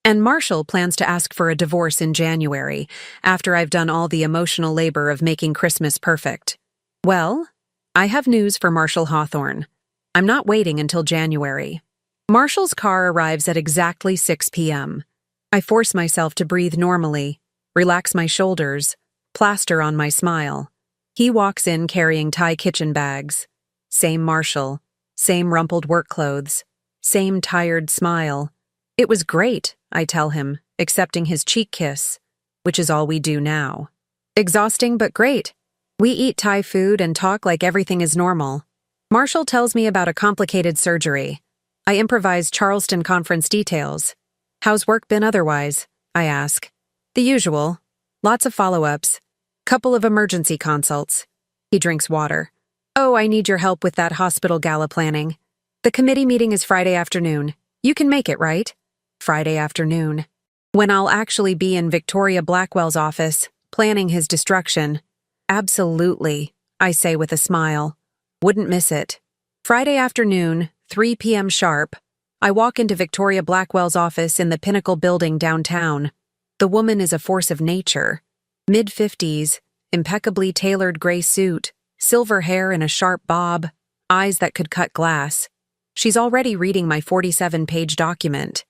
And Marshall plans to ask for a divorce in January, after I've done all the emotional labor of making Christmas perfect. Well, I have news for Marshall Hawthorne. I'm not waiting until January. Marshall's car arrives at exactly 6 p.m. I force myself to breathe normally, relax my shoulders, plaster on my smile. He walks in carrying Thai kitchen bags. Same Marshall, same rumpled work clothes, same tired smile. It was great, I tell him, accepting his cheek kiss, which is all we do now. Exhausting but great. We eat Thai food and talk like everything is normal. Marshall tells me about a complicated surgery. I improvise Charleston conference details. How's work been otherwise? I ask. The usual. Lots of follow-ups. Couple of emergency consults. He drinks water. Oh, I need your help with that hospital gala planning. The committee meeting is Friday afternoon. You can make it, right? Friday afternoon. When I'll actually be in Victoria Blackwell's office, planning his destruction. Absolutely, I say with a smile. Wouldn't miss it. Friday afternoon, 3 p.m. sharp, I walk into Victoria Blackwell's office in the Pinnacle building downtown. The woman is a force of nature. Mid-50s, impeccably tailored gray suit, silver hair in a sharp bob, eyes that could cut glass. She's already reading my 47-page document.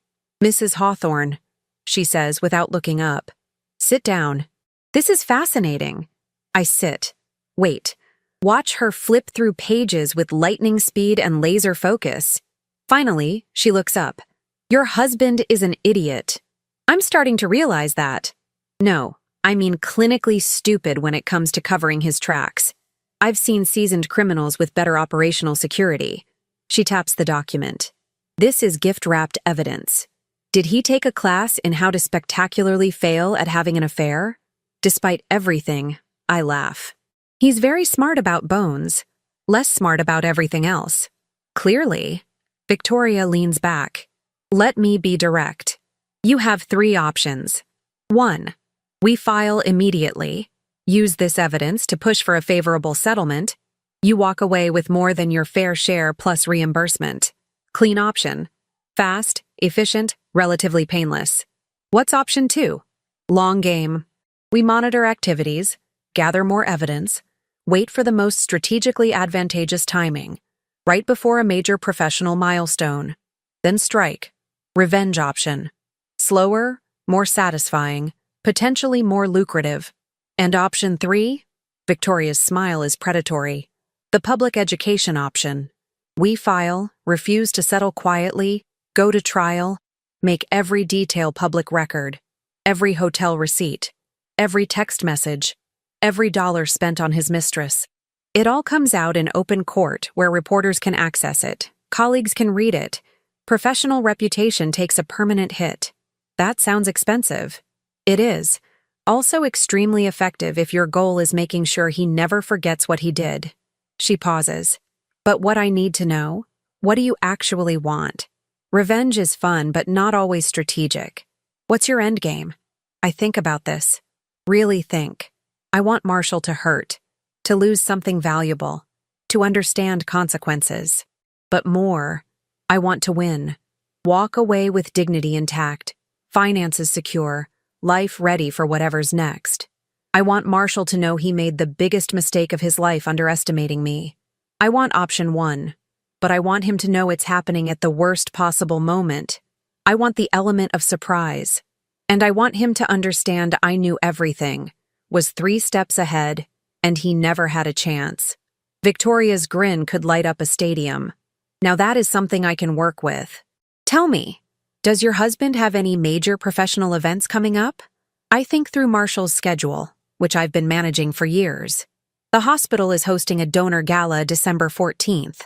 Mrs. Hawthorne, she says without looking up. Sit down. This is fascinating. I sit. Wait. Watch her flip through pages with lightning speed and laser focus. Finally, she looks up. Your husband is an idiot. I'm starting to realize that. No, I mean clinically stupid when it comes to covering his tracks. I've seen seasoned criminals with better operational security. She taps the document. This is gift-wrapped evidence. Did he take a class in how to spectacularly fail at having an affair? Despite everything, I laugh. He's very smart about bones, less smart about everything else. Clearly. Victoria leans back. Let me be direct. You have 3 options. 1. We file immediately. Use this evidence to push for a favorable settlement. You walk away with more than your fair share plus reimbursement. Clean option. Fast, efficient, relatively painless. What's option 2? Long game. We monitor activities, gather more evidence. Wait for the most strategically advantageous timing, right before a major professional milestone. Then strike. Revenge option. Slower, more satisfying, potentially more lucrative. And option 3? Victoria's smile is predatory. The public education option. We file, refuse to settle quietly, go to trial, make every detail public record, every hotel receipt, every text message, every dollar spent on his mistress. It all comes out in open court where reporters can access it, colleagues can read it. Professional reputation takes a permanent hit. That sounds expensive. It is. Also extremely effective if your goal is making sure he never forgets what he did. She pauses. But what I need to know? What do you actually want? Revenge is fun, but not always strategic. What's your end game? I think about this. Really think. I want Marshall to hurt, to lose something valuable, to understand consequences. But more, I want to win. Walk away with dignity intact, finances secure, life ready for whatever's next. I want Marshall to know he made the biggest mistake of his life underestimating me. I want option 1, but I want him to know it's happening at the worst possible moment. I want the element of surprise. And I want him to understand I knew everything, was 3 steps ahead, and he never had a chance. Victoria's grin could light up a stadium. Now that is something I can work with. Tell me, does your husband have any major professional events coming up? I think through Marshall's schedule, which I've been managing for years. The hospital is hosting a donor gala December 14th.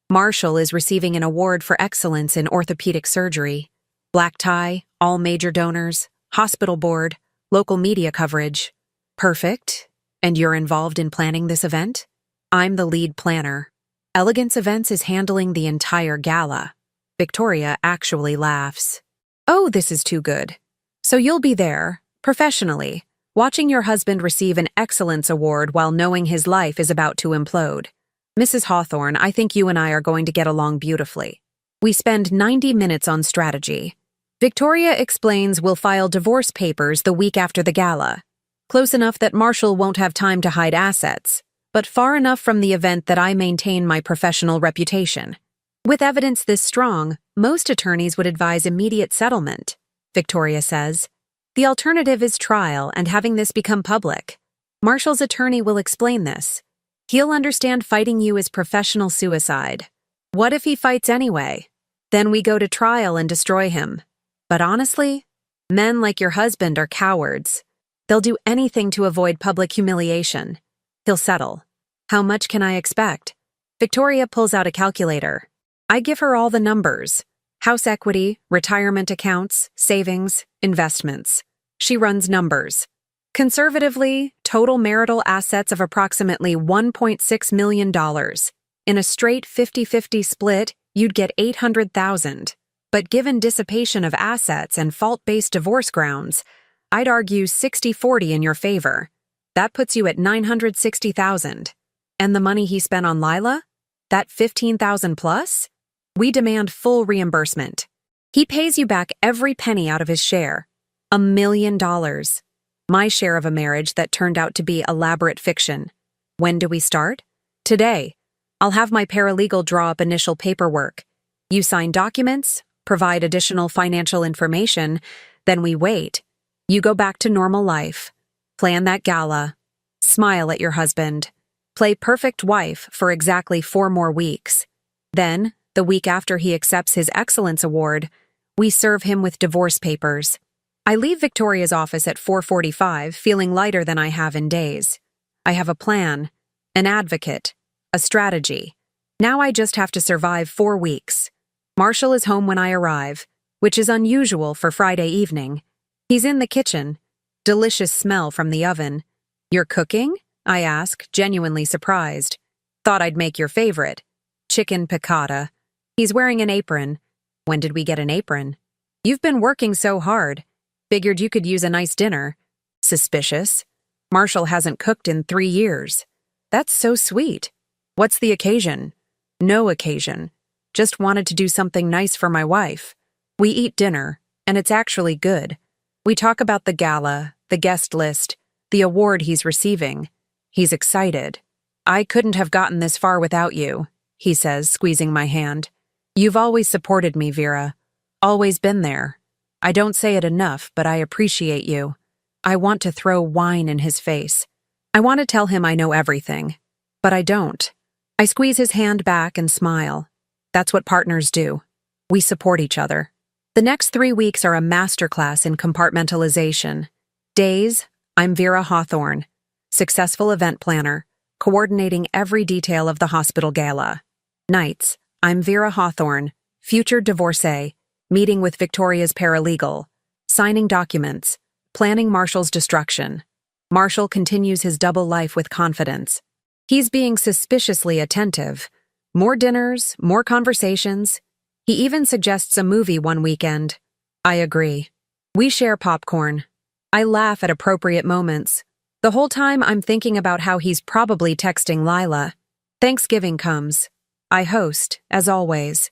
Marshall is receiving an award for excellence in orthopedic surgery. Black tie, all major donors, hospital board, local media coverage. Perfect. And you're involved in planning this event? I'm the lead planner. Elegance Events is handling the entire gala. Victoria actually laughs. Oh, this is too good. So you'll be there, professionally, watching your husband receive an excellence award while knowing his life is about to implode. Mrs. Hawthorne, I think you and I are going to get along beautifully. We spend 90 minutes on strategy. Victoria explains we'll file divorce papers the week after the gala. Close enough that Marshall won't have time to hide assets, but far enough from the event that I maintain my professional reputation. With evidence this strong, most attorneys would advise immediate settlement, Victoria says. The alternative is trial and having this become public. Marshall's attorney will explain this. He'll understand fighting you is professional suicide. What if he fights anyway? Then we go to trial and destroy him. But honestly, men like your husband are cowards. They'll do anything to avoid public humiliation. He'll settle. How much can I expect? Victoria pulls out a calculator. I give her all the numbers. House equity, retirement accounts, savings, investments. She runs numbers. Conservatively, total marital assets of approximately $1.6 million. In a straight 50-50 split, you'd get $800,000. But given dissipation of assets and fault-based divorce grounds, I'd argue 60-40 in your favor. That puts you at $960,000. And the money he spent on Lila? That $15,000 plus? We demand full reimbursement. He pays you back every penny out of his share. $1 million. My share of a marriage that turned out to be elaborate fiction. When do we start? Today. I'll have my paralegal draw up initial paperwork. You sign documents, provide additional financial information, then we wait. You go back to normal life. Plan that gala. Smile at your husband. Play perfect wife for exactly 4 more weeks. Then, the week after he accepts his excellence award, we serve him with divorce papers. I leave Victoria's office at 4:45, feeling lighter than I have in days. I have a plan, an advocate, a strategy. Now I just have to survive 4 weeks. Marshall is home when I arrive, which is unusual for Friday evening. He's in the kitchen. Delicious smell from the oven. You're cooking? I ask, genuinely surprised. Thought I'd make your favorite. Chicken piccata. He's wearing an apron. When did we get an apron? You've been working so hard. Figured you could use a nice dinner. Suspicious. Marshall hasn't cooked in 3 years. That's so sweet. What's the occasion? No occasion. Just wanted to do something nice for my wife. We eat dinner, and it's actually good. We talk about the gala, the guest list, the award he's receiving. He's excited. I couldn't have gotten this far without you, he says, squeezing my hand. You've always supported me, Vera. Always been there. I don't say it enough, but I appreciate you. I want to throw wine in his face. I want to tell him I know everything. But I don't. I squeeze his hand back and smile. That's what partners do. We support each other. The next 3 weeks are a masterclass in compartmentalization. Days, I'm Vera Hawthorne, successful event planner, coordinating every detail of the hospital gala. Nights, I'm Vera Hawthorne, future divorcee, meeting with Victoria's paralegal, signing documents, planning Marshall's destruction. Marshall continues his double life with confidence. He's being suspiciously attentive. More dinners, more conversations. He even suggests a movie one weekend. I agree. We share popcorn. I laugh at appropriate moments. The whole time I'm thinking about how he's probably texting Lila. Thanksgiving comes. I host, as always.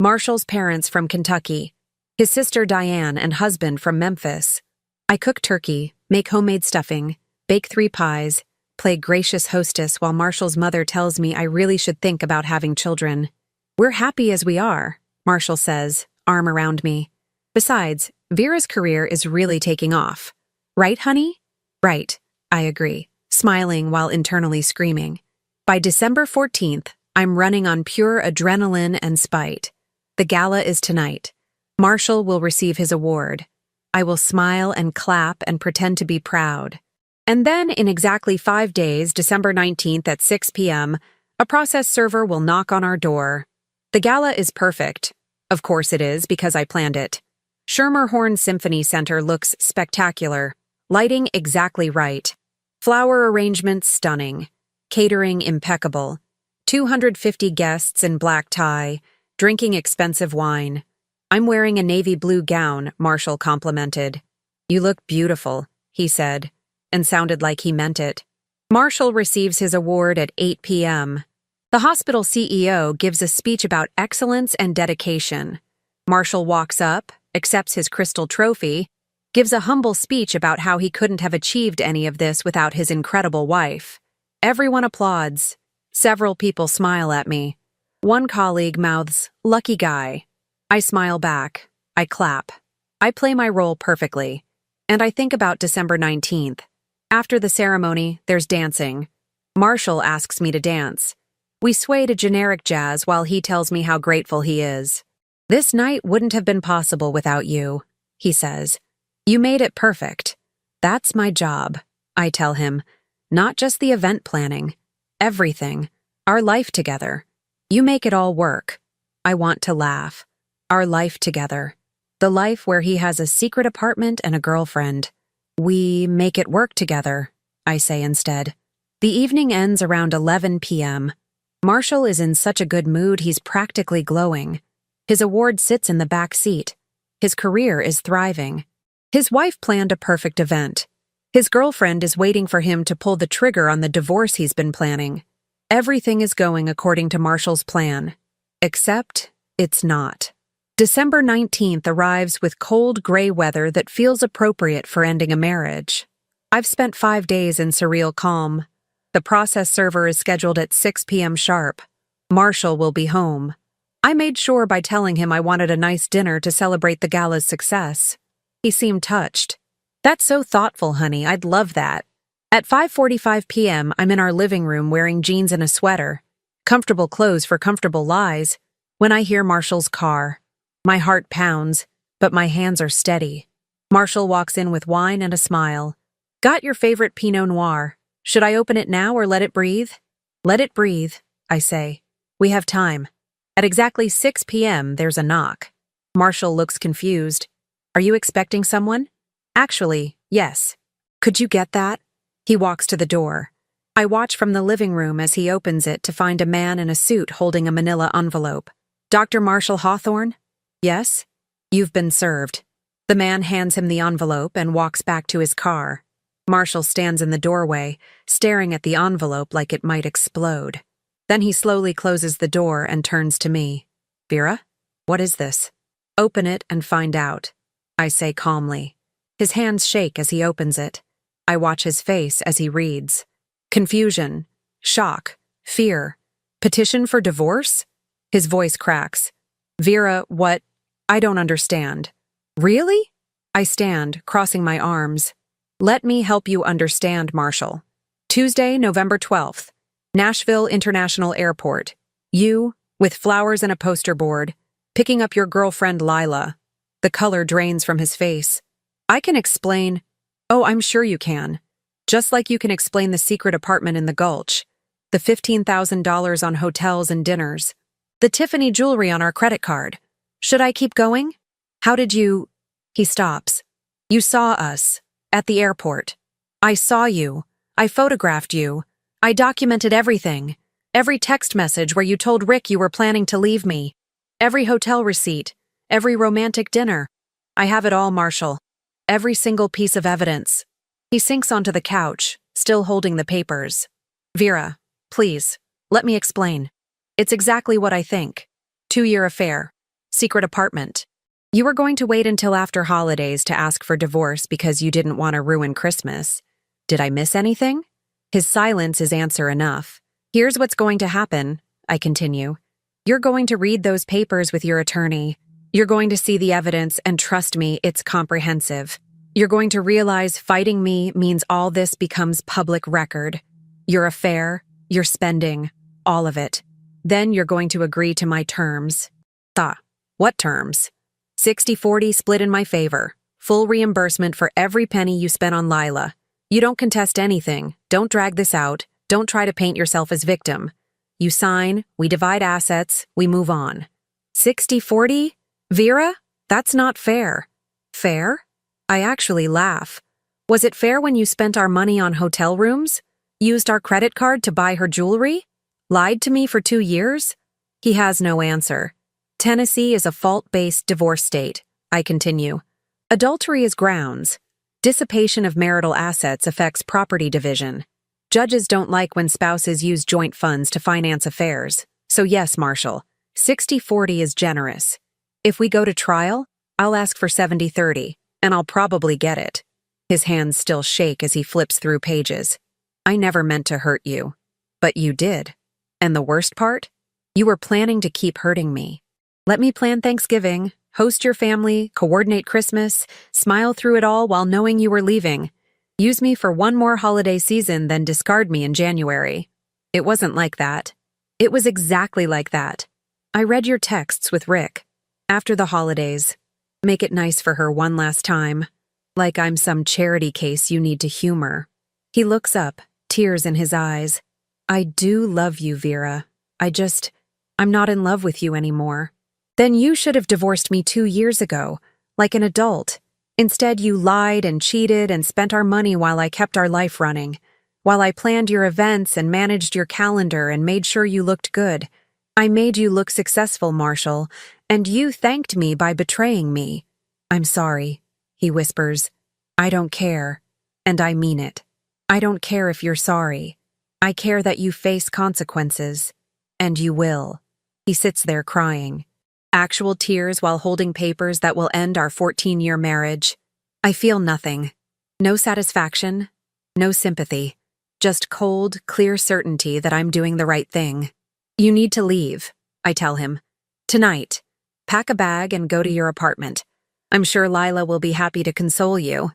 Marshall's parents from Kentucky. His sister Diane and husband from Memphis. I cook turkey, make homemade stuffing, bake 3 pies, play gracious hostess while Marshall's mother tells me I really should think about having children. We're happy as we are, Marshall says, arm around me. Besides, Vera's career is really taking off. Right, honey? Right, I agree, smiling while internally screaming. By December 14th, I'm running on pure adrenaline and spite. The gala is tonight. Marshall will receive his award. I will smile and clap and pretend to be proud. And then, in exactly 5 days, December 19th at 6 p.m., a process server will knock on our door. The gala is perfect. Of course it is, because I planned it. Schermerhorn Symphony Center looks spectacular. Lighting exactly right. Flower arrangements stunning. Catering impeccable. 250 guests in black tie, drinking expensive wine. I'm wearing a navy blue gown, Marshall complimented. You look beautiful, he said, and sounded like he meant it. Marshall receives his award at 8 p.m. The hospital CEO gives a speech about excellence and dedication. Marshall walks up, accepts his crystal trophy, gives a humble speech about how he couldn't have achieved any of this without his incredible wife. Everyone applauds. Several people smile at me. One colleague mouths, "Lucky guy." I smile back. I clap. I play my role perfectly. And I think about December 19th. After the ceremony, there's dancing. Marshall asks me to dance. We sway to generic jazz while he tells me how grateful he is. This night wouldn't have been possible without you, he says. You made it perfect. That's my job, I tell him. Not just the event planning. Everything. Our life together. You make it all work. I want to laugh. Our life together. The life where he has a secret apartment and a girlfriend. We make it work together, I say instead. The evening ends around 11 p.m. Marshall is in such a good mood he's practically glowing. His award sits in the back seat. His career is thriving. His wife planned a perfect event. His girlfriend is waiting for him to pull the trigger on the divorce he's been planning. Everything is going according to Marshall's plan. Except it's not. December 19th arrives with cold gray weather that feels appropriate for ending a marriage. I've spent 5 days in surreal calm. The process server is scheduled at 6 p.m. sharp. Marshall will be home. I made sure by telling him I wanted a nice dinner to celebrate the gala's success. He seemed touched. That's so thoughtful, honey. I'd love that. At 5:45 p.m., I'm in our living room wearing jeans and a sweater. Comfortable clothes for comfortable lies. When I hear Marshall's car. My heart pounds, but my hands are steady. Marshall walks in with wine and a smile. Got your favorite Pinot Noir. Should I open it now or let it breathe? Let it breathe, I say. We have time. At exactly 6 p.m., there's a knock. Marshall looks confused. Are you expecting someone? Actually, yes. Could you get that? He walks to the door. I watch from the living room as he opens it to find a man in a suit holding a manila envelope. Dr. Marshall Hawthorne? Yes? You've been served. The man hands him the envelope and walks back to his car. Marshall stands in the doorway, staring at the envelope like it might explode. Then he slowly closes the door and turns to me. Vera? What is this? Open it and find out, I say calmly. His hands shake as he opens it. I watch his face as he reads. Confusion, shock, fear. Petition for divorce? His voice cracks. Vera, what? I don't understand. Really? I stand, crossing my arms. Let me help you understand, Marshall. Tuesday, November 12th. Nashville International Airport. You, with flowers and a poster board, picking up your girlfriend Lila. The color drains from his face. I can explain. Oh, I'm sure you can. Just like you can explain the secret apartment in the Gulch, the $15,000 on hotels and dinners, the Tiffany jewelry on our credit card. Should I keep going? How did you... He stops. You saw us. At the airport. I saw you. I photographed you. I documented everything. Every text message where you told Rick you were planning to leave me. Every hotel receipt. Every romantic dinner. I have it all, Marshall. Every single piece of evidence. He sinks onto the couch, still holding the papers. Vera, please, let me explain. It's exactly what I think. 2-year affair. Secret apartment. You were going to wait until after holidays to ask for divorce because you didn't want to ruin Christmas. Did I miss anything? His silence is answer enough. Here's what's going to happen, I continue. You're going to read those papers with your attorney. You're going to see the evidence, and trust me, it's comprehensive. You're going to realize fighting me means all this becomes public record. Your affair, your spending, all of it. Then you're going to agree to my terms. What terms? 60-40 split in my favor. Full reimbursement for every penny you spent on Lila. You don't contest anything. Don't drag this out. Don't try to paint yourself as victim. You sign, we divide assets, we move on. 60-40? Vera? That's not fair. Fair? I actually laugh. Was it fair when you spent our money on hotel rooms? Used our credit card to buy her jewelry? Lied to me for 2 years? He has no answer. Tennessee is a fault-based divorce state, I continue. Adultery is grounds. Dissipation of marital assets affects property division. Judges don't like when spouses use joint funds to finance affairs. So yes, Marshall, 60-40 is generous. If we go to trial, I'll ask for 70-30, and I'll probably get it. His hands still shake as he flips through pages. I never meant to hurt you. But you did. And the worst part? You were planning to keep hurting me. Let me plan Thanksgiving, host your family, coordinate Christmas, smile through it all while knowing you were leaving. Use me for one more holiday season, then discard me in January. It wasn't like that. It was exactly like that. I read your texts with Rick. After the holidays. Make it nice for her one last time. Like I'm some charity case you need to humor. He looks up, tears in his eyes. I do love you, Vera. I'm not in love with you anymore. Then you should have divorced me 2 years ago, like an adult. Instead, you lied and cheated and spent our money while I kept our life running, while I planned your events and managed your calendar and made sure you looked good. I made you look successful, Marshall, and you thanked me by betraying me. I'm sorry, he whispers. I don't care, and I mean it. I don't care if you're sorry. I care that you face consequences, and you will. He sits there crying. Actual tears while holding papers that will end our 14-year marriage. I feel nothing. No satisfaction. No sympathy. Just cold, clear certainty that I'm doing the right thing. You need to leave, I tell him. Tonight. Pack a bag and go to your apartment. I'm sure Lila will be happy to console you.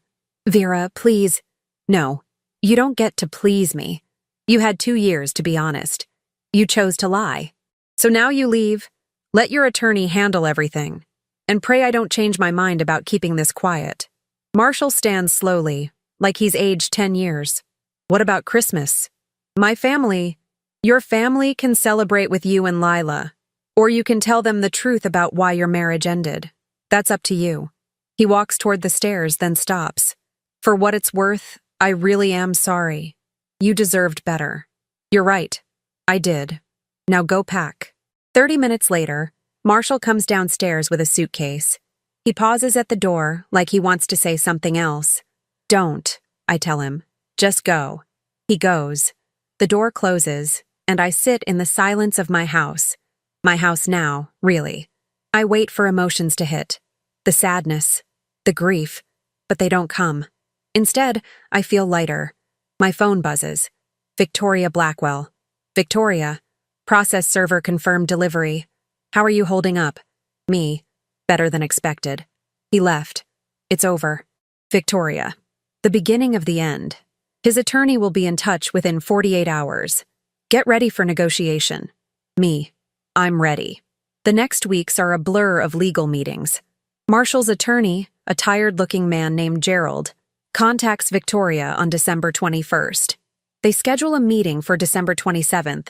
Vera, please. No, you don't get to please me. You had 2 years, to be honest. You chose to lie. So now you leave. Let your attorney handle everything. And pray I don't change my mind about keeping this quiet. Marshall stands slowly, like he's aged 10 years. What about Christmas? My family. Your family can celebrate with you and Lila. Or you can tell them the truth about why your marriage ended. That's up to you. He walks toward the stairs, then stops. For what it's worth, I really am sorry. You deserved better. You're right. I did. Now go pack. 30 minutes later, Marshall comes downstairs with a suitcase. He pauses at the door, like he wants to say something else. Don't, I tell him. Just go. He goes. The door closes, and I sit in the silence of my house. My house now, really. I wait for emotions to hit. The sadness, the grief, but they don't come. Instead, I feel lighter. My phone buzzes. Victoria Blackwell. Victoria. Process server confirmed delivery. How are you holding up? Me. Better than expected. He left. It's over. Victoria. The beginning of the end. His attorney will be in touch within 48 hours. Get ready for negotiation. Me. I'm ready. The next weeks are a blur of legal meetings. Marshall's attorney, a tired-looking man named Gerald, contacts Victoria on December 21st. They schedule a meeting for December 27th.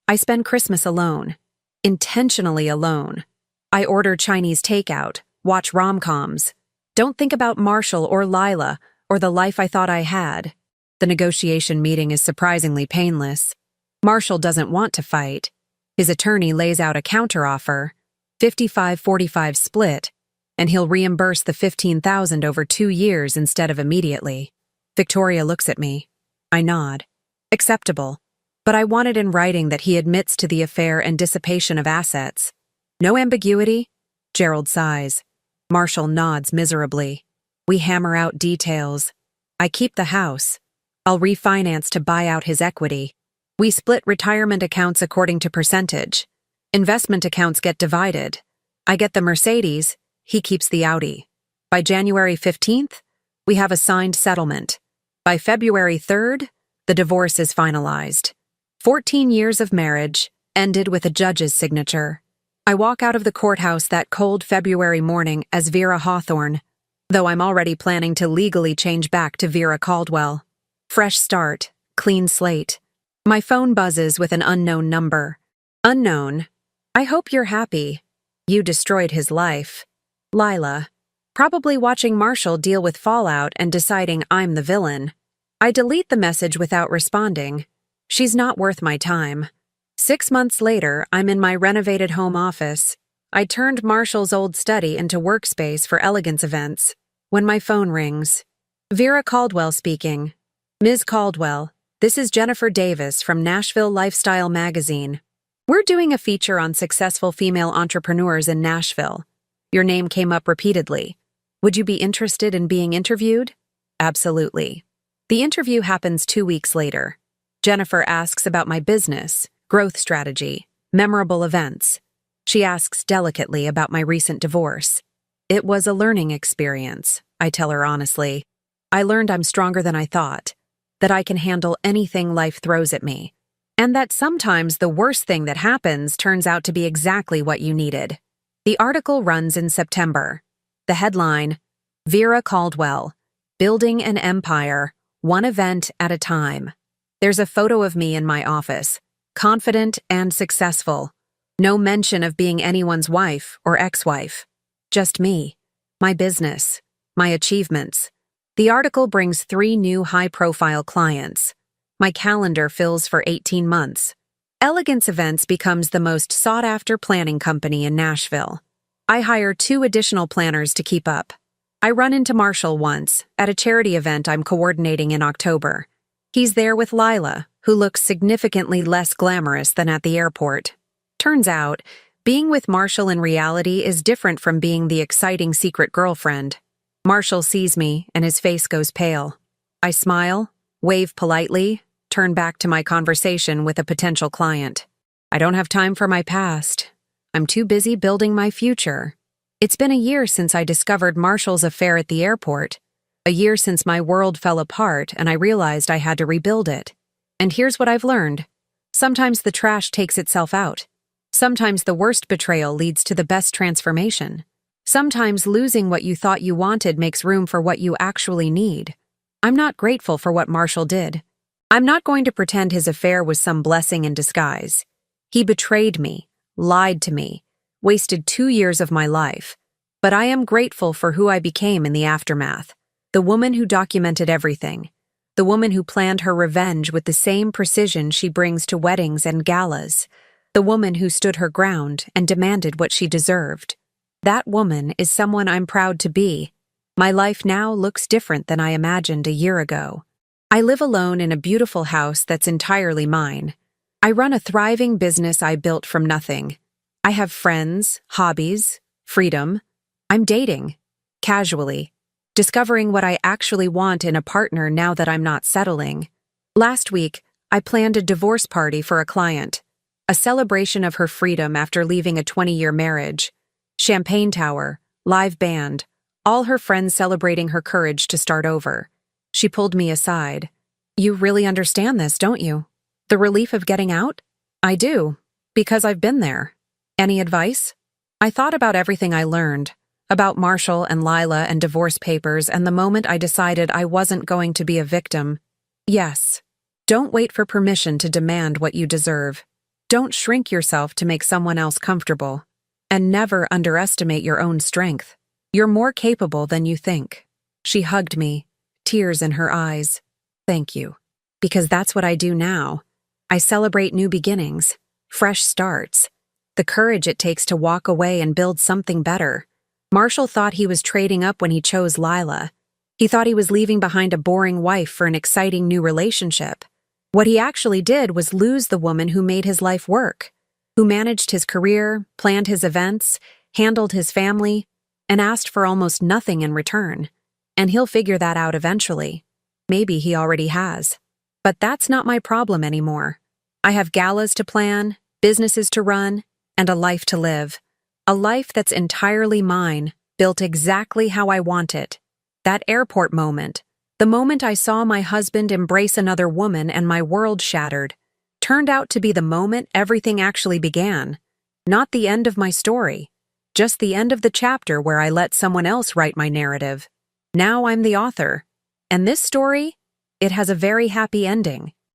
I spend Christmas alone. Intentionally alone. I order Chinese takeout, watch rom-coms. Don't think about Marshall or Lila or the life I thought I had. The negotiation meeting is surprisingly painless. Marshall doesn't want to fight. His attorney lays out a counteroffer, 55-45 split, and he'll reimburse the $15,000 over 2 years instead of immediately. Victoria looks at me. I nod. Acceptable. But I want it in writing that he admits to the affair and dissipation of assets. No ambiguity? Gerald sighs. Marshall nods miserably. We hammer out details. I keep the house. I'll refinance to buy out his equity. We split retirement accounts according to percentage. Investment accounts get divided. I get the Mercedes, he keeps the Audi. By January 15th, we have a signed settlement. By February 3rd, the divorce is finalized. 14 years of marriage ended with a judge's signature. I walk out of the courthouse that cold February morning as Vera Hawthorne, though I'm already planning to legally change back to Vera Caldwell. Fresh start, clean slate. My phone buzzes with an unknown number. Unknown. I hope you're happy. You destroyed his life. Lila. Probably watching Marshall deal with fallout and deciding I'm the villain. I delete the message without responding. She's not worth my time. 6 months later, I'm in my renovated home office. I turned Marshall's old study into workspace for elegance events. When my phone rings. Vera Caldwell speaking. Ms. Caldwell, this is Jennifer Davis from Nashville Lifestyle Magazine. We're doing a feature on successful female entrepreneurs in Nashville. Your name came up repeatedly. Would you be interested in being interviewed? Absolutely. The interview happens 2 weeks later. Jennifer asks about my business, growth strategy, memorable events. She asks delicately about my recent divorce. It was a learning experience, I tell her honestly. I learned I'm stronger than I thought, that I can handle anything life throws at me, and that sometimes the worst thing that happens turns out to be exactly what you needed. The article runs in September. The headline, Vera Caldwell, Building an Empire, One Event at a Time. There's a photo of me in my office, confident and successful. No mention of being anyone's wife or ex-wife. Just me, my business, my achievements. The article brings 3 new high-profile clients. My calendar fills for 18 months. Elegance Events becomes the most sought-after planning company in Nashville. I hire 2 additional planners to keep up. I run into Marshall once, at a charity event I'm coordinating in October. He's there with Lila, who looks significantly less glamorous than at the airport. Turns out, being with Marshall in reality is different from being the exciting secret girlfriend. Marshall sees me, and his face goes pale. I smile, wave politely, turn back to my conversation with a potential client. I don't have time for my past. I'm too busy building my future. It's been a year since I discovered Marshall's affair at the airport. A year since my world fell apart and I realized I had to rebuild it. And here's what I've learned. Sometimes the trash takes itself out. Sometimes the worst betrayal leads to the best transformation. Sometimes losing what you thought you wanted makes room for what you actually need. I'm not grateful for what Marshall did. I'm not going to pretend his affair was some blessing in disguise. He betrayed me, lied to me, wasted 2 years of my life. But I am grateful for who I became in the aftermath. The woman who documented everything. The woman who planned her revenge with the same precision she brings to weddings and galas. The woman who stood her ground and demanded what she deserved. That woman is someone I'm proud to be. My life now looks different than I imagined a year ago. I live alone in a beautiful house that's entirely mine. I run a thriving business I built from nothing. I have friends, hobbies, freedom. I'm dating, casually, discovering what I actually want in a partner now that I'm not settling. Last week, I planned a divorce party for a client, a celebration of her freedom after leaving a 20-year marriage. Champagne tower, live band, all her friends celebrating her courage to start over. She pulled me aside. You really understand this, don't you? The relief of getting out? I do, because I've been there. Any advice? I thought about everything I learned, about Marshall and Lila and divorce papers, and the moment I decided I wasn't going to be a victim. Yes. Don't wait for permission to demand what you deserve. Don't shrink yourself to make someone else comfortable. And never underestimate your own strength. You're more capable than you think. She hugged me, tears in her eyes. Thank you. Because that's what I do now. I celebrate new beginnings, fresh starts, the courage it takes to walk away and build something better. Marshall thought he was trading up when he chose Lila. He thought he was leaving behind a boring wife for an exciting new relationship. What he actually did was lose the woman who made his life work, who managed his career, planned his events, handled his family, and asked for almost nothing in return. And he'll figure that out eventually. Maybe he already has. But that's not my problem anymore. I have galas to plan, businesses to run, and a life to live. A life that's entirely mine, built exactly how I want it. That airport moment, the moment I saw my husband embrace another woman and my world shattered, turned out to be the moment everything actually began. Not the end of my story, just the end of the chapter where I let someone else write my narrative. Now I'm the author. And this story, it has a very happy ending.